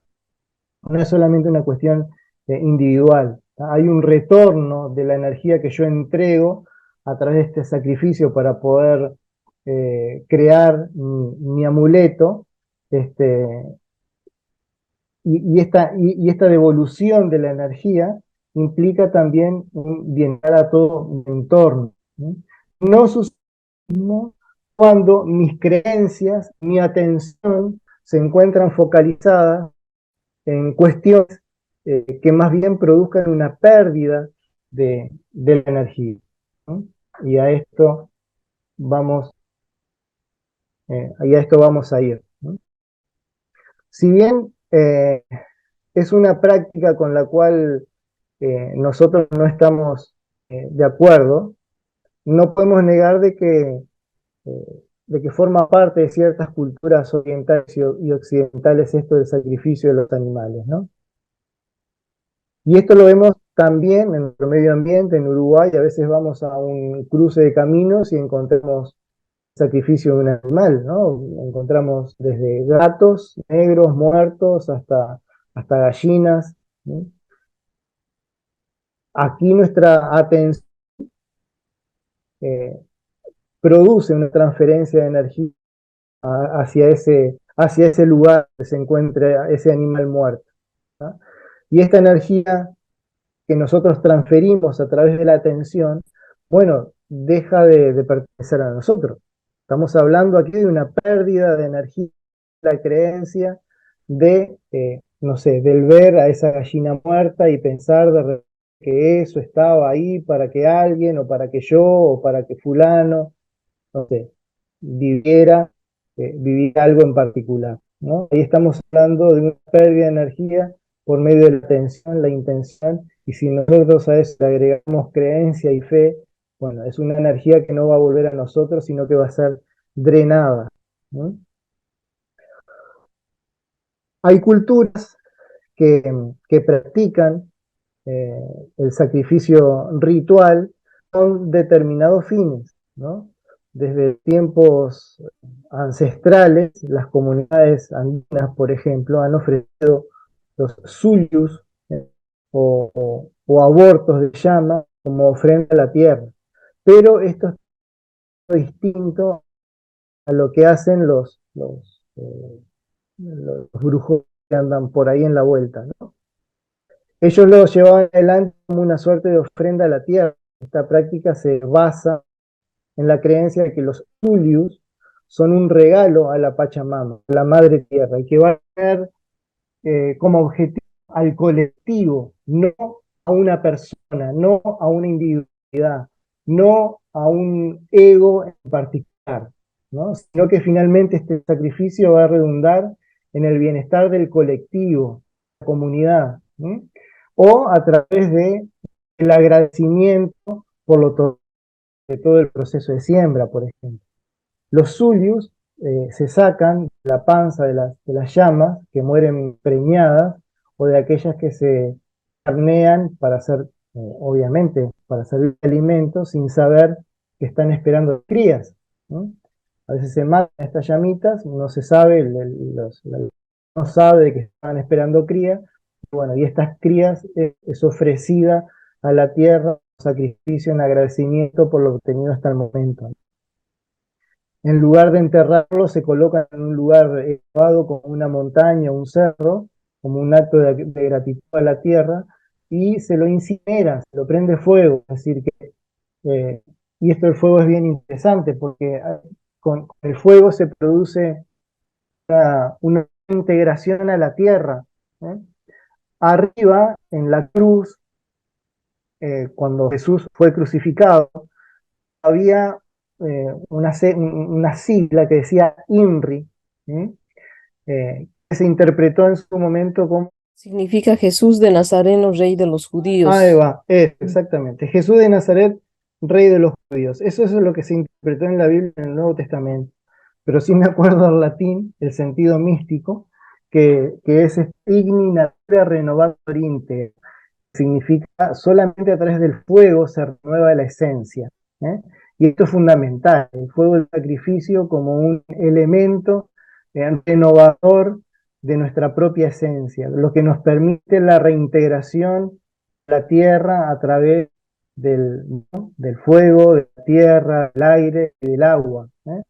No es solamente una cuestión individual. Hay un retorno de la energía que yo entrego a través de este sacrificio para poder crear mi amuleto, este, y esta devolución de la energía implica también un bienestar a todo mi entorno. ¿Sí? No sucede cuando mis creencias, mi atención se encuentran focalizadas en cuestiones que más bien produzcan una pérdida de la energía, ¿no? Y a esto vamos, y a esto vamos a ir, ¿no? Si bien es una práctica con la cual nosotros no estamos de acuerdo, no podemos negar de que forma parte de ciertas culturas orientales y occidentales esto del sacrificio de los animales, ¿no? Y esto lo vemos también en nuestro medio ambiente, en Uruguay. A veces vamos a un cruce de caminos y encontramos sacrificio de un animal, ¿no? Encontramos desde gatos negros muertos hasta gallinas, ¿no? Aquí nuestra atención eh, produce una transferencia de energía hacia ese lugar que se encuentra ese animal muerto, ¿no? Y esta energía que nosotros transferimos a través de la atención, bueno, deja de pertenecer a nosotros. Estamos hablando aquí de una pérdida de energía, la creencia no sé, del ver a esa gallina muerta y pensar de repente que eso estaba ahí para que alguien, o para que yo, o para que fulano, no sé, viviera, vivir algo en particular, ¿no? Ahí estamos hablando de una pérdida de energía por medio de la atención, la intención, y si nosotros a eso le agregamos creencia y fe, bueno, es una energía que no va a volver a nosotros, sino que va a ser drenada, ¿no? Hay culturas que practican eh, el sacrificio ritual con determinados fines, ¿no? desde tiempos ancestrales, las comunidades andinas, por ejemplo, han ofrecido los suyus, o abortos de llama como ofrenda a la tierra. Pero esto es distinto a lo que hacen los brujos que andan por ahí en la vuelta, ¿no? Ellos lo llevaban adelante como una suerte de ofrenda a la tierra. Esta práctica se basa en la creencia de que los Zulius son un regalo a la Pachamama, a la Madre Tierra, y que va a tener como objetivo al colectivo, no a una persona, no a una individualidad, no a un ego en particular, ¿no? Sino que finalmente este sacrificio va a redundar en el bienestar del colectivo, la comunidad, ¿sí? O a través de el agradecimiento por de todo el proceso de siembra, por ejemplo. Los zulius se sacan de la panza de las llamas que mueren preñadas o de aquellas que se carnean para hacer, obviamente, para servir alimento sin saber que están esperando crías, ¿no? A veces se matan estas llamitas, no se sabe, no sabe de que están esperando cría, bueno, y estas crías es ofrecida a la tierra, sacrificio en agradecimiento por lo obtenido hasta el momento. En lugar de enterrarlo, se colocan en un lugar elevado como una montaña, un cerro, como un acto de gratitud a la tierra, y se lo incinera, se lo prende fuego. Es decir, que, y esto del fuego es bien interesante, porque con el fuego se produce una integración a la tierra, ¿eh? Arriba, en la cruz, cuando Jesús fue crucificado, había una sigla que decía INRI, ¿sí? Que se interpretó en su momento como... Significa Jesús de Nazareno, Rey de los Ahí judíos. va, exactamente. Jesús de Nazaret, Rey de los judíos. Eso es lo que se interpretó en la Biblia en el Nuevo Testamento. Pero sí me acuerdo del latín, el sentido místico, que es igni natura renovator inter. Significa solamente a través del fuego se renueva la esencia, ¿eh? Y esto es fundamental, el fuego del sacrificio como un elemento renovador de nuestra propia esencia, lo que nos permite la reintegración de la tierra a través ¿no? del fuego, de la tierra, del aire y del agua, ¿eh?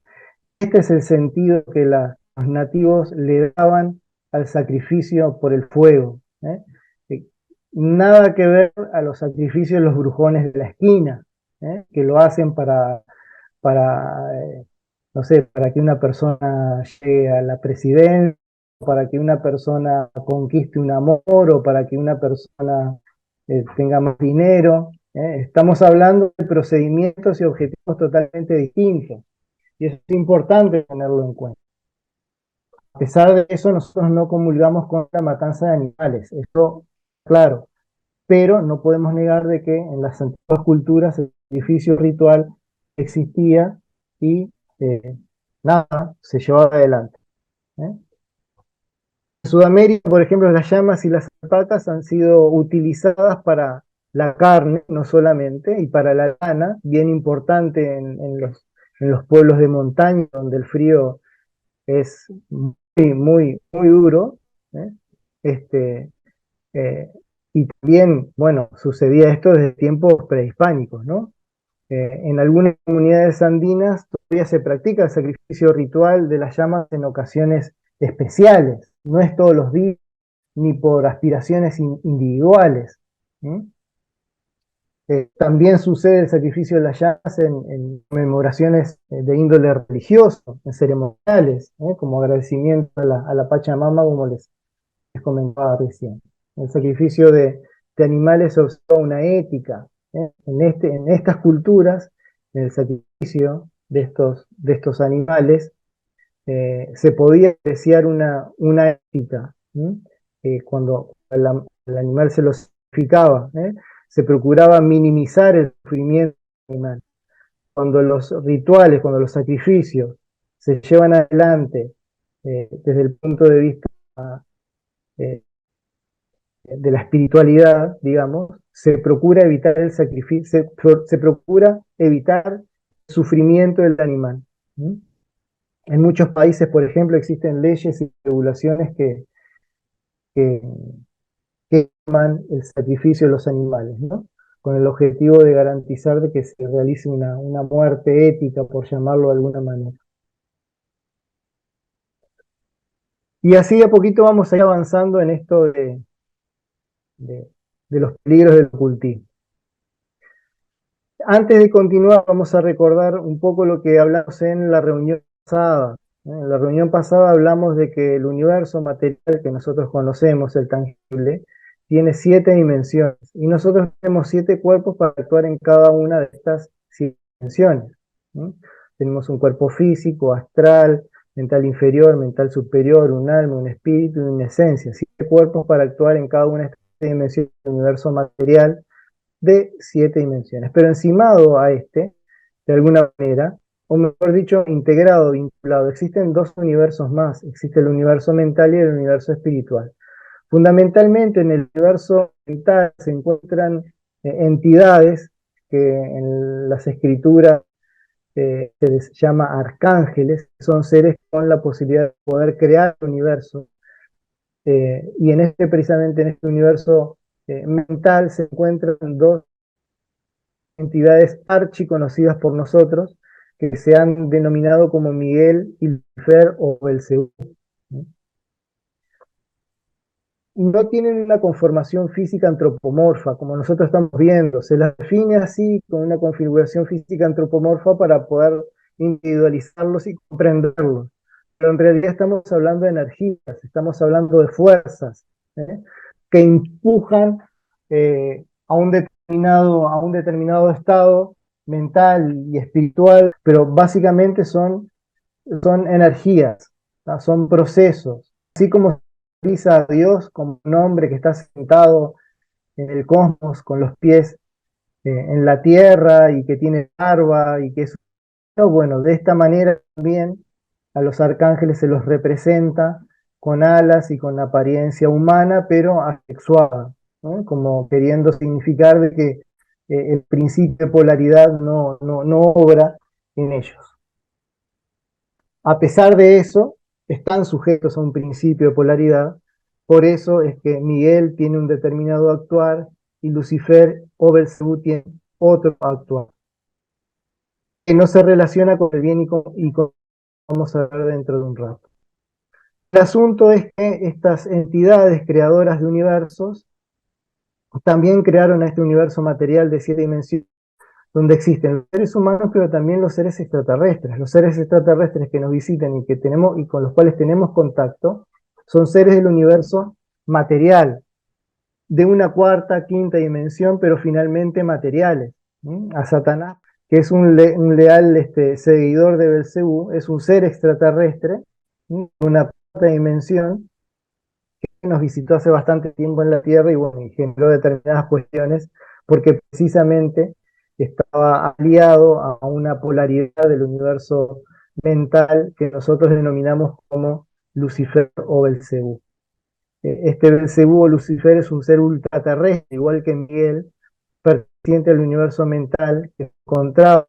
Este es el sentido que los nativos le daban al sacrificio por el fuego, ¿eh? Nada que ver a los sacrificios de los brujones de la esquina, que lo hacen para no sé, para que una persona llegue a la presidencia, para que una persona conquiste un amor o para que una persona tenga más dinero. Estamos hablando de procedimientos y objetivos totalmente distintos. Y es importante tenerlo en cuenta. A pesar de eso, nosotros no comulgamos con la matanza de animales, eso claro, pero no podemos negar de que en las antiguas culturas el sacrificio ritual existía y nada, se llevaba adelante, ¿eh? En Sudamérica, por ejemplo, las llamas y las alpacas han sido utilizadas para la carne, no solamente, y para la lana, bien importante en los pueblos de montaña, donde el frío es muy duro, ¿eh? Este, y también, bueno, sucedía esto desde tiempos prehispánicos, ¿no? En algunas comunidades andinas todavía se practica el sacrificio ritual de las llamas en ocasiones especiales, no es todos los días, ni por aspiraciones individuales, ¿sí? También sucede el sacrificio de las llamas en conmemoraciones de índole religioso, en ceremoniales, como agradecimiento a la Pachamama, como les comentaba recién. El sacrificio de animales observa una ética. En estas culturas, en el sacrificio de estos animales, se podía apreciar una ética. Cuando el animal se lo sacrificaba, se procuraba minimizar el sufrimiento del animal. Cuando los rituales, cuando los sacrificios se llevan adelante desde el punto de vista eh, de la espiritualidad, digamos, se procura evitar el sacrificio, se procura evitar sufrimiento del animal. ¿Mm? En muchos países, por ejemplo, existen leyes y regulaciones que, que llaman el sacrificio de los animales, ¿no? Con el objetivo de garantizar de que se realice una muerte ética, por llamarlo de alguna manera. Y así de a poquito vamos a ir avanzando en esto de, de los peligros del ocultismo. Antes de continuar, vamos a recordar un poco lo que hablamos en la reunión pasada. En la reunión pasada hablamos de que el universo material que nosotros conocemos, el tangible, tiene 7 dimensiones. Y nosotros tenemos 7 cuerpos para actuar en cada una de estas 7 dimensiones. ¿No? Tenemos un cuerpo físico, astral, mental inferior, mental superior, un alma, un espíritu y una esencia. 7 cuerpos para actuar en cada una de estas dimensiones del universo material de 7 dimensiones. Pero encimado a este, de alguna manera, o mejor dicho, integrado, vinculado, existen 2 universos más. Existe el universo mental y el universo espiritual. Fundamentalmente en el universo mental se encuentran entidades que en las escrituras se les llama arcángeles, son seres con la posibilidad de poder crear el universo. Y precisamente en este universo mental se encuentran 2 entidades archiconocidas por nosotros, que se han denominado como Miguel y Lucifer o Belcebú. No tienen una conformación física antropomorfa, como nosotros estamos viendo. Se las define así, con una configuración física antropomorfa para poder individualizarlos y comprenderlos. Pero en realidad estamos hablando de energías, estamos hablando de fuerzas, ¿eh? Que empujan a un determinado estado mental y espiritual, pero básicamente son energías, ¿no? Son procesos. Así como se utiliza a Dios como un hombre que está sentado en el cosmos con los pies en la tierra y que tiene barba y que es... Bueno, de esta manera también a los arcángeles se los representa con alas y con apariencia humana, pero asexuada, ¿no? Como queriendo significar de que el principio de polaridad no obra en ellos. A pesar de eso, están sujetos a un principio de polaridad, por eso es que Miguel tiene un determinado actuar y Lucifer o Belcebú tiene otro actuar, que no se relaciona con el bien y con vamos a ver dentro de un rato. El asunto es que estas entidades creadoras de universos también crearon a este universo material de 7 dimensiones, donde existen los seres humanos, pero también los seres extraterrestres. Los seres extraterrestres que nos visitan y que tenemos y con los cuales tenemos contacto son seres del universo material, de una cuarta, quinta dimensión, pero finalmente materiales. A Satanás, que es un leal seguidor de Belcebú, es un ser extraterrestre, de una cuarta dimensión, que nos visitó hace bastante tiempo en la Tierra y, bueno, y generó determinadas cuestiones, porque precisamente estaba aliado a una polaridad del universo mental que nosotros denominamos como Lucifer o Belcebú. Este Belcebú o Lucifer es un ser ultraterrestre, igual que Miguel, perteneciente al universo mental, que se encontraba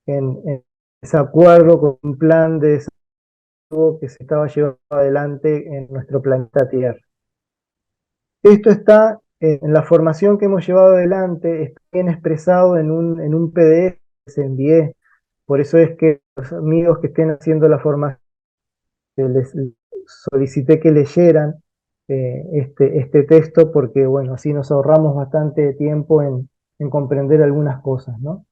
en desacuerdo con un plan de desarrollo que se estaba llevando adelante en nuestro planeta Tierra. Esto está en la formación que hemos llevado adelante, está bien expresado en un PDF que se envié. Por eso es que los amigos que estén haciendo la formación, les solicité que leyeran este texto, porque bueno, así nos ahorramos bastante tiempo en comprender algunas cosas, ¿no?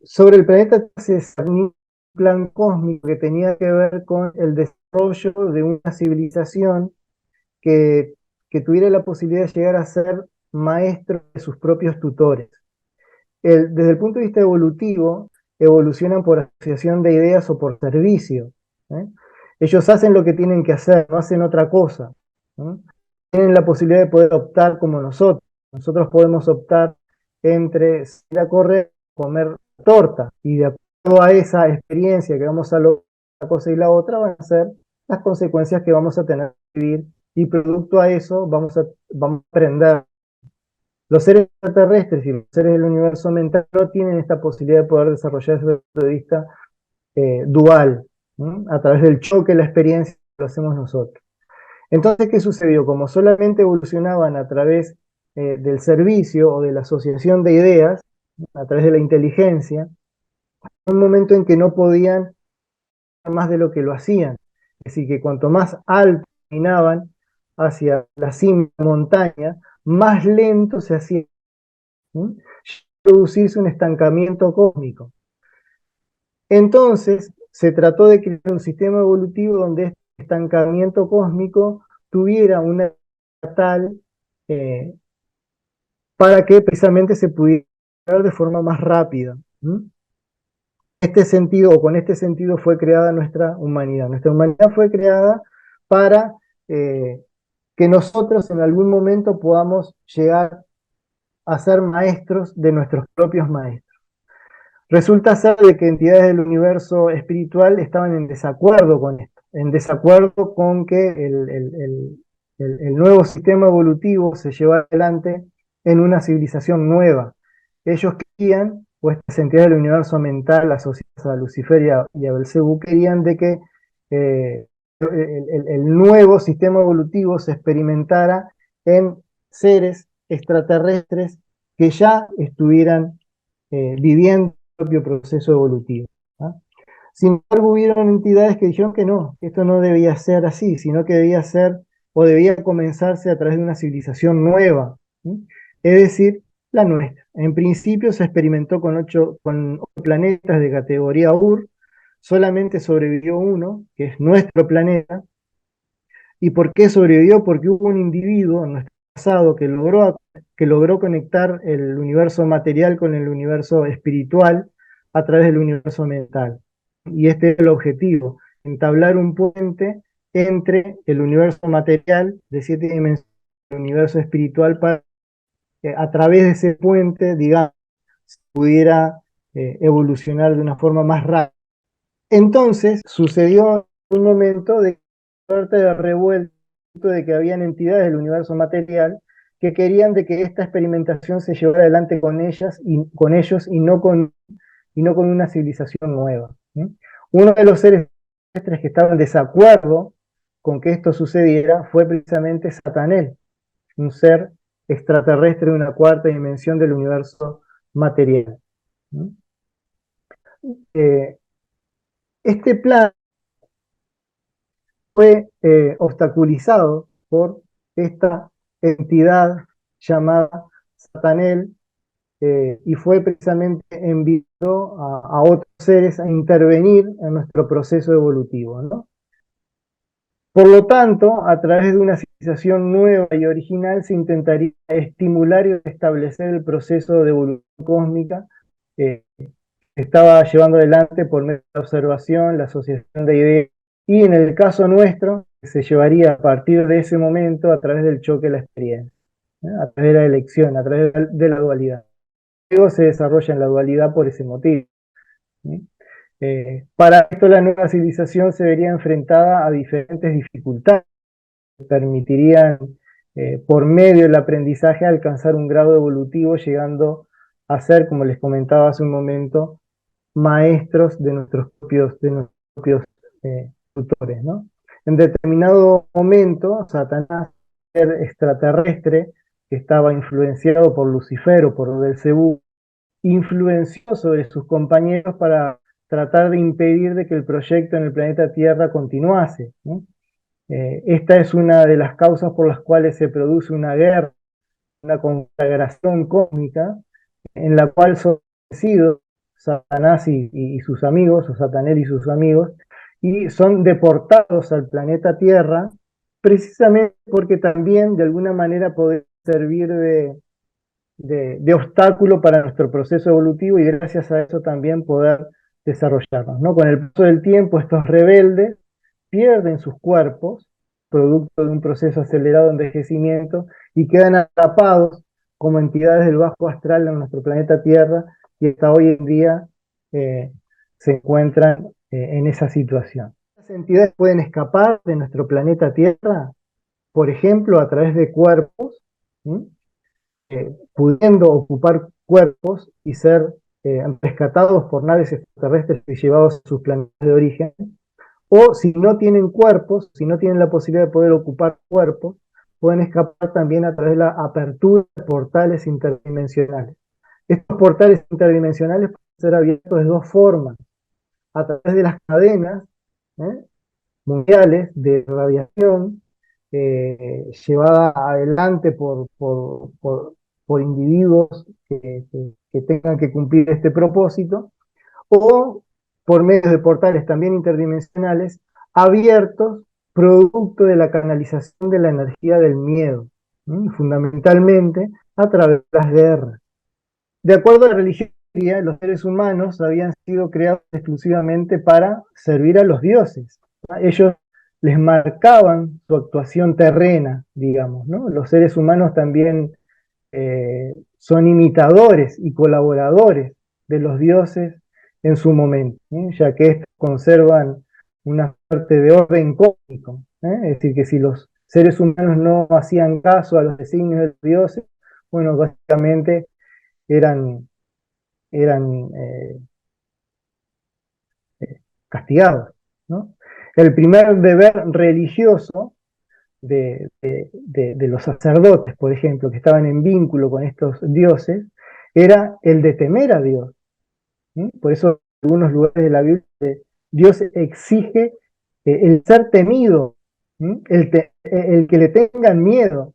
Sobre el planeta se desarrolló un plan cósmico que tenía que ver con el desarrollo de una civilización que, que tuviera la posibilidad de llegar a ser maestro de sus propios tutores. Desde el punto de vista evolutivo, evolucionan por asociación de ideas o por servicio. ¿Eh? Ellos hacen lo que tienen que hacer, no hacen otra cosa. ¿Eh? Tienen la posibilidad de poder optar como nosotros. Nosotros podemos optar entre ir a correr, comer torta, y de acuerdo a esa experiencia que vamos a lograr, una cosa y la otra van a ser las consecuencias que vamos a tener que vivir, y producto a eso vamos a aprender. Los seres extraterrestres y los seres del universo mental no tienen esta posibilidad de poder desarrollar desde el punto de vista dual, ¿no? A través del choque, la experiencia, lo hacemos nosotros. Entonces, ¿qué sucedió? Como solamente evolucionaban a través del servicio o de la asociación de ideas, a través de la inteligencia, un momento en que no podían más de lo que lo hacían. Es decir, que cuanto más alto caminaban hacia la cima de la montaña, más lento se hacía, ¿sí? Producirse un estancamiento cósmico. Entonces, se trató de crear un sistema evolutivo donde este estancamiento cósmico tuviera una tal para que precisamente se pudiera crear de forma más rápida. Este sentido, o con este sentido fue creada nuestra humanidad. Nuestra humanidad fue creada para que nosotros en algún momento podamos llegar a ser maestros de nuestros propios maestros. Resulta ser de que entidades del universo espiritual estaban en desacuerdo con esto, en desacuerdo con que el nuevo sistema evolutivo se llevara adelante en una civilización nueva. Ellos querían, o estas entidades del universo mental asociadas a Lucifer y a Belcebú, querían de que el nuevo sistema evolutivo se experimentara en seres extraterrestres que ya estuvieran viviendo el propio proceso evolutivo. ¿Ah? Sin embargo, hubieron entidades que dijeron que no, que esto no debía ser así, sino que debía ser o debía comenzarse a través de una civilización nueva, ¿sí? Es decir, la nuestra. En principio se experimentó con ocho planetas de categoría UR, solamente sobrevivió uno, que es nuestro planeta. ¿Y por qué sobrevivió? Porque hubo un individuo en nuestro pasado que logró conectar el universo material con el universo espiritual a través del universo mental. Y este es el objetivo, entablar un puente entre el universo material de 7 dimensiones y el universo espiritual para que a través de ese puente, digamos, se pudiera evolucionar de una forma más rápida. Entonces sucedió un momento de suerte de revuelto, de que habían entidades del universo material que querían de que esta experimentación se llevara adelante con ellas y con ellos y no con una civilización nueva. ¿Sí? Uno de los seres terrestres que estaban en desacuerdo con que esto sucediera fue precisamente Satanel, un ser extraterrestre de una cuarta dimensión del universo material. ¿Sí? Este plan fue obstaculizado por esta entidad llamada Satanel y fue precisamente enviado a otros seres a intervenir en nuestro proceso evolutivo, ¿no? Por lo tanto, a través de una civilización nueva y original se intentaría estimular y establecer el proceso de evolución cósmica que estaba llevando adelante por medio de la observación, la asociación de ideas, y en el caso nuestro, se llevaría a partir de ese momento a través del choque de la experiencia, ¿eh? A través de la elección, a través de la dualidad. Luego se desarrolla en la dualidad por ese motivo, ¿sí? Para esto la nueva civilización se vería enfrentada a diferentes dificultades que permitirían, por medio del aprendizaje, alcanzar un grado evolutivo, llegando a ser, como les comentaba hace un momento, maestros de nuestros propios tutores, ¿no? En determinado momento, Satanás, ser extraterrestre, que estaba influenciado por Lucifer o por Belcebú, influenció sobre sus compañeros para tratar de impedir de que el proyecto en el planeta Tierra continuase, ¿no? Esta es una de las causas por las cuales se produce una guerra, una conflagración cósmica, en la cual son vencidos Satanás y sus amigos, o Satanel y sus amigos, y son deportados al planeta Tierra, precisamente porque también de alguna manera pueden servir de obstáculo para nuestro proceso evolutivo y gracias a eso también poder desarrollarnos, ¿no? Con el paso del tiempo, estos rebeldes pierden sus cuerpos, producto de un proceso acelerado de envejecimiento, y quedan atrapados como entidades del bajo astral en nuestro planeta Tierra, y hasta hoy en día se encuentran en esa situación. Las entidades pueden escapar de nuestro planeta Tierra, por ejemplo, a través de cuerpos, ¿sí? pudiendo ocupar cuerpos y ser rescatados por naves extraterrestres y llevados a sus planetas de origen, o si no tienen cuerpos, si no tienen la posibilidad de poder ocupar cuerpos, pueden escapar también a través de la apertura de portales interdimensionales. Estos portales interdimensionales pueden ser abiertos de dos formas: a través de las cadenas ¿eh? mundiales de radiación llevada adelante por individuos que tengan que cumplir este propósito, o por medio de portales también interdimensionales abiertos, producto de la canalización de la energía del miedo, fundamentalmente a través de las guerras. De acuerdo a la religión, los seres humanos habían sido creados exclusivamente para servir a los dioses. Ellos les marcaban su actuación terrena, digamos, ¿no? Los seres humanos también son imitadores y colaboradores de los dioses en su momento, ya que estos conservan una suerte de orden cósmico. Es decir, que si los seres humanos no hacían caso a los designios de los dioses, bueno, básicamente eran, eran castigados, ¿no? El primer deber religioso de los sacerdotes, por ejemplo, que estaban en vínculo con estos dioses, era el de temer a Dios. Por eso en algunos lugares de la Biblia Dios exige el ser temido, el que le tengan miedo.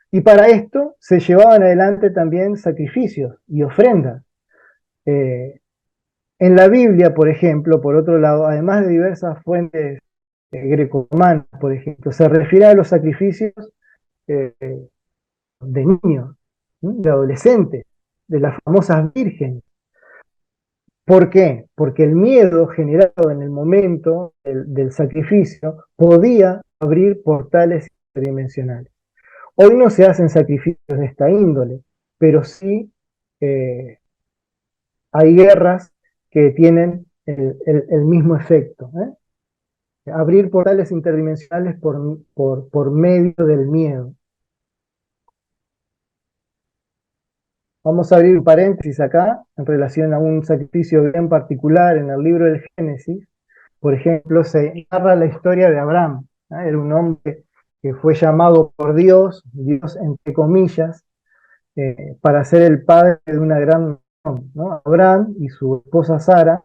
Y para esto se llevaban adelante también sacrificios y ofrendas. En la Biblia, por ejemplo, por otro lado, además de diversas fuentes greco-romanas, por ejemplo, se refiere a los sacrificios eh, de niños, de adolescentes, de las famosas vírgenes. ¿Por qué? Porque el miedo generado en el momento del sacrificio podía abrir portales interdimensionales. Hoy no se hacen sacrificios de esta índole, pero sí eh, hay guerras que tienen el mismo efecto. Abrir portales interdimensionales por medio del miedo. Vamos a abrir un paréntesis acá en relación a un sacrificio bien particular en el libro del Génesis. Por ejemplo, se narra la historia de Abraham. Era un hombre que fue llamado por Dios, Dios entre comillas, para ser el padre de una gran nación, ¿no? Abraham y su esposa Sara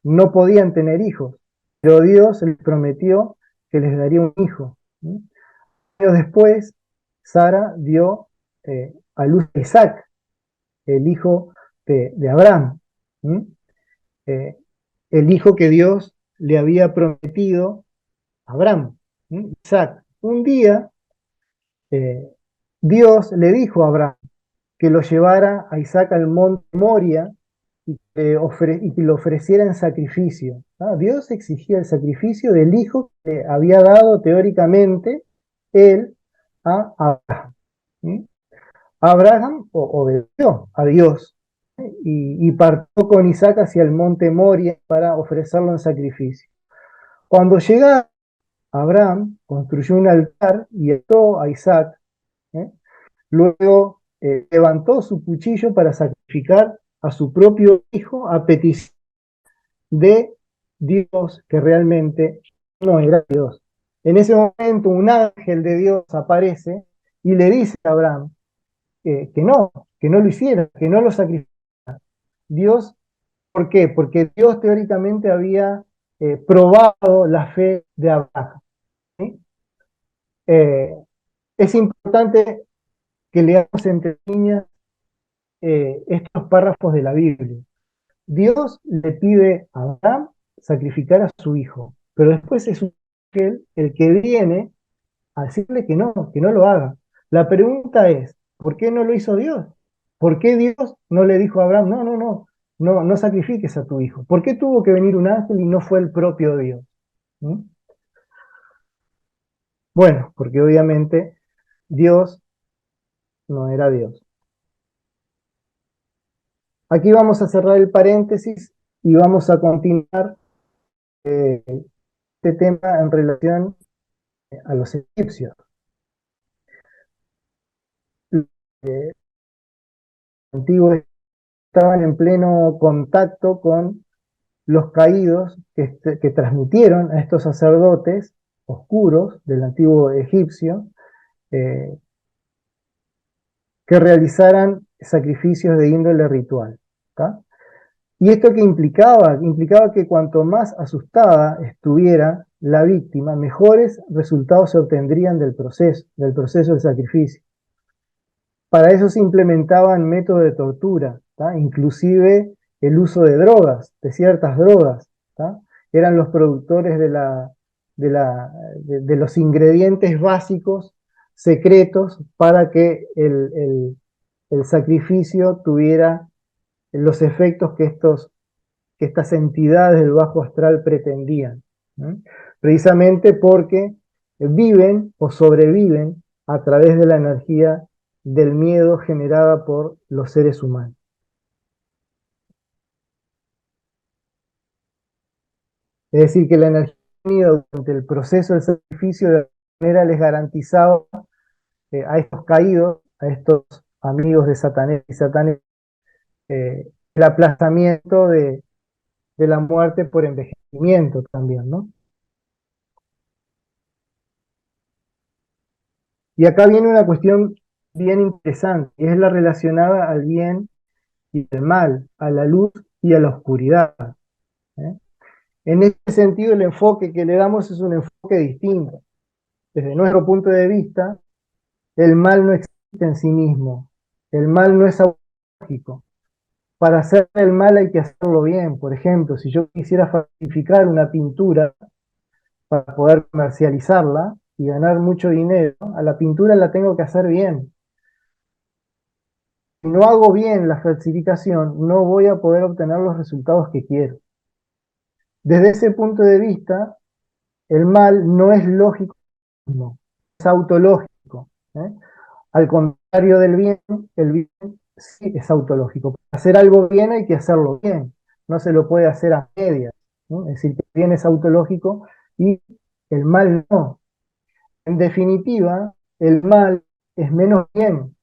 no podían tener hijos, pero Dios les prometió que les daría un hijo. Años después, Sara dio a luz a Isaac, el hijo de Abraham, el hijo que Dios le había prometido a Abraham, Isaac. Un día, Dios le dijo a Abraham que lo llevara a Isaac al monte Moria y que lo ofreciera en sacrificio. Dios exigía el sacrificio del hijo que había dado teóricamente él a Abraham. Abraham obedeció a Dios y partió con Isaac hacia el monte Moria para ofrecerlo en sacrificio. Cuando llega Abraham, construyó un altar y ató a Isaac. Luego levantó su cuchillo para sacrificar a su propio hijo a petición de Dios, que realmente no era Dios. En ese momento un ángel de Dios aparece y le dice a Abraham que no lo hiciera, que no lo sacrificara. Dios, ¿por qué? Porque Dios teóricamente había probado la fe de Abraham. ¿Sí? Es importante que leamos entre líneas estos párrafos de la Biblia. Dios le pide a Abraham sacrificar a su hijo, pero después es un ángel el que viene a decirle que no lo haga. La pregunta es, ¿por qué no lo hizo Dios? ¿Por qué Dios no le dijo a Abraham, no sacrifiques a tu hijo? ¿Por qué tuvo que venir un ángel y no fue el propio Dios? ¿Mm? Bueno, porque obviamente Dios no era Dios. Aquí vamos a cerrar el paréntesis y vamos a continuar este tema en relación a los egipcios. antiguos estaban en pleno contacto con los caídos que transmitieron a estos sacerdotes oscuros del antiguo egipcio, eh, que realizaran sacrificios de índole ritual. ¿Tá? ¿Y esto qué implicaba? Implicaba que cuanto más asustada estuviera la víctima, mejores resultados se obtendrían del proceso del sacrificio. Para eso se implementaban métodos de tortura, ¿tá? Inclusive el uso de drogas, de ciertas drogas. ¿Tá? Eran los productores de los ingredientes básicos secretos para que el sacrificio tuviera los efectos que estas entidades del bajo astral pretendían. ¿No? Precisamente porque viven o sobreviven a través de la energía del miedo generada por los seres humanos. Es decir, que la energía del miedo durante el proceso del sacrificio de alguna manera les garantizaba a estos caídos, a estos amigos de Satanás y Satanás, el aplazamiento de la muerte por envejecimiento también, ¿no? Y acá viene una cuestión bien interesante, y es la relacionada al bien y al mal, a la luz y a la oscuridad. ¿Eh? En este sentido, el enfoque que le damos es un enfoque distinto. Desde nuestro punto de vista, el mal no existe en sí mismo, el mal no es autológico. Para hacer el mal hay que hacerlo bien. Por ejemplo, si yo quisiera falsificar una pintura para poder comercializarla y ganar mucho dinero, a la pintura la tengo que hacer bien. Si no hago bien la falsificación, no voy a poder obtener los resultados que quiero. Desde ese punto de vista, el mal no es lógico, no, es autológico. ¿Eh? Al contrario del bien, el bien sí es autológico. Para hacer algo bien hay que hacerlo bien, no se lo puede hacer a medias, ¿no? Es decir, que el bien es autológico y el mal no. En definitiva, el mal es menos bien.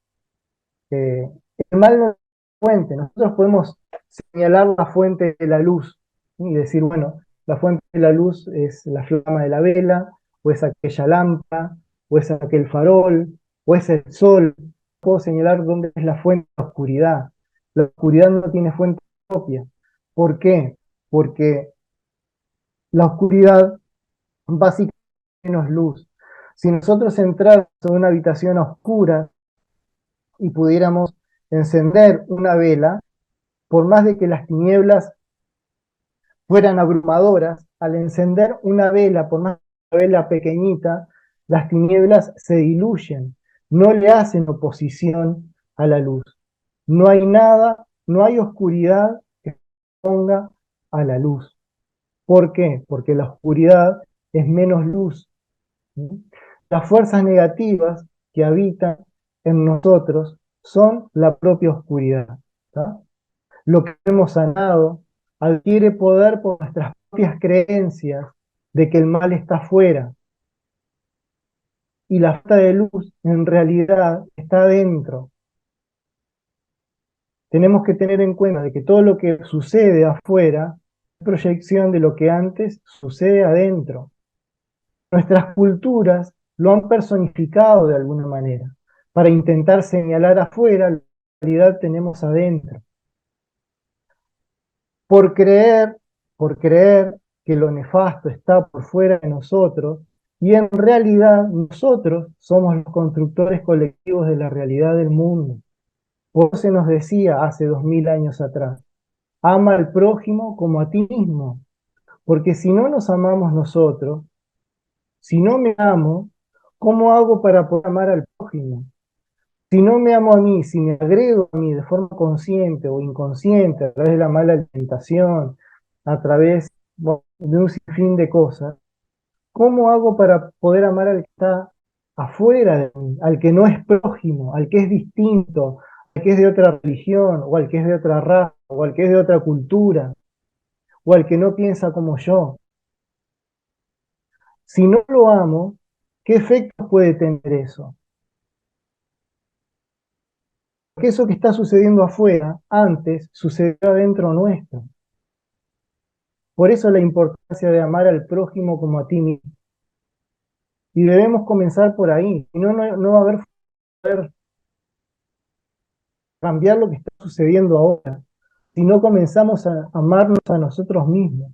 El mal no es fuente. Nosotros podemos señalar la fuente de la luz, ¿sí? Y decir, bueno, la fuente de la luz es la flama de la vela, o es aquella lámpara, o es aquel farol, o es el sol. Puedo señalar dónde es la fuente de la oscuridad. La oscuridad no tiene fuente propia. ¿Por qué? Porque la oscuridad básicamente es menos luz. Si nosotros entráramos en una habitación oscura y pudiéramos encender una vela, por más de que las tinieblas fueran abrumadoras, al encender una vela, por más que una vela pequeñita, las tinieblas se diluyen, no le hacen oposición a la luz. No hay nada, no hay oscuridad que se ponga a la luz. ¿Por qué? Porque la oscuridad es menos luz. ¿Sí? Las fuerzas negativas que habitan en nosotros son la propia oscuridad. ¿Tá? Lo que hemos sanado adquiere poder por nuestras propias creencias de que el mal está afuera. Y la falta de luz en realidad está adentro. Tenemos que tener en cuenta de que todo lo que sucede afuera es proyección de lo que antes sucede adentro. Nuestras culturas lo han personificado de alguna manera, para intentar señalar afuera lo que en realidad tenemos adentro. Por creer, por creer que lo nefasto está por fuera de nosotros, y en realidad nosotros somos los constructores colectivos de la realidad del mundo. Por eso se nos decía hace 2000 años atrás, ama al prójimo como a ti mismo, porque si no nos amamos nosotros, si no me amo, ¿cómo hago para poder amar al prójimo? Si no me amo a mí, si me agrego a mí de forma consciente o inconsciente, a través de la mala alimentación, a través, bueno, de un sinfín de cosas, ¿cómo hago para poder amar al que está afuera de mí, al que no es prójimo, al que es distinto, al que es de otra religión, o al que es de otra raza, o al que es de otra cultura, o al que no piensa como yo? Si no lo amo, ¿qué efectos puede tener eso? Porque eso que está sucediendo afuera, antes sucedió adentro nuestro. Por eso la importancia de amar al prójimo como a ti mismo. Y debemos comenzar por ahí. Y no va a haber poder cambiar lo que está sucediendo ahora, si no comenzamos a amarnos a nosotros mismos.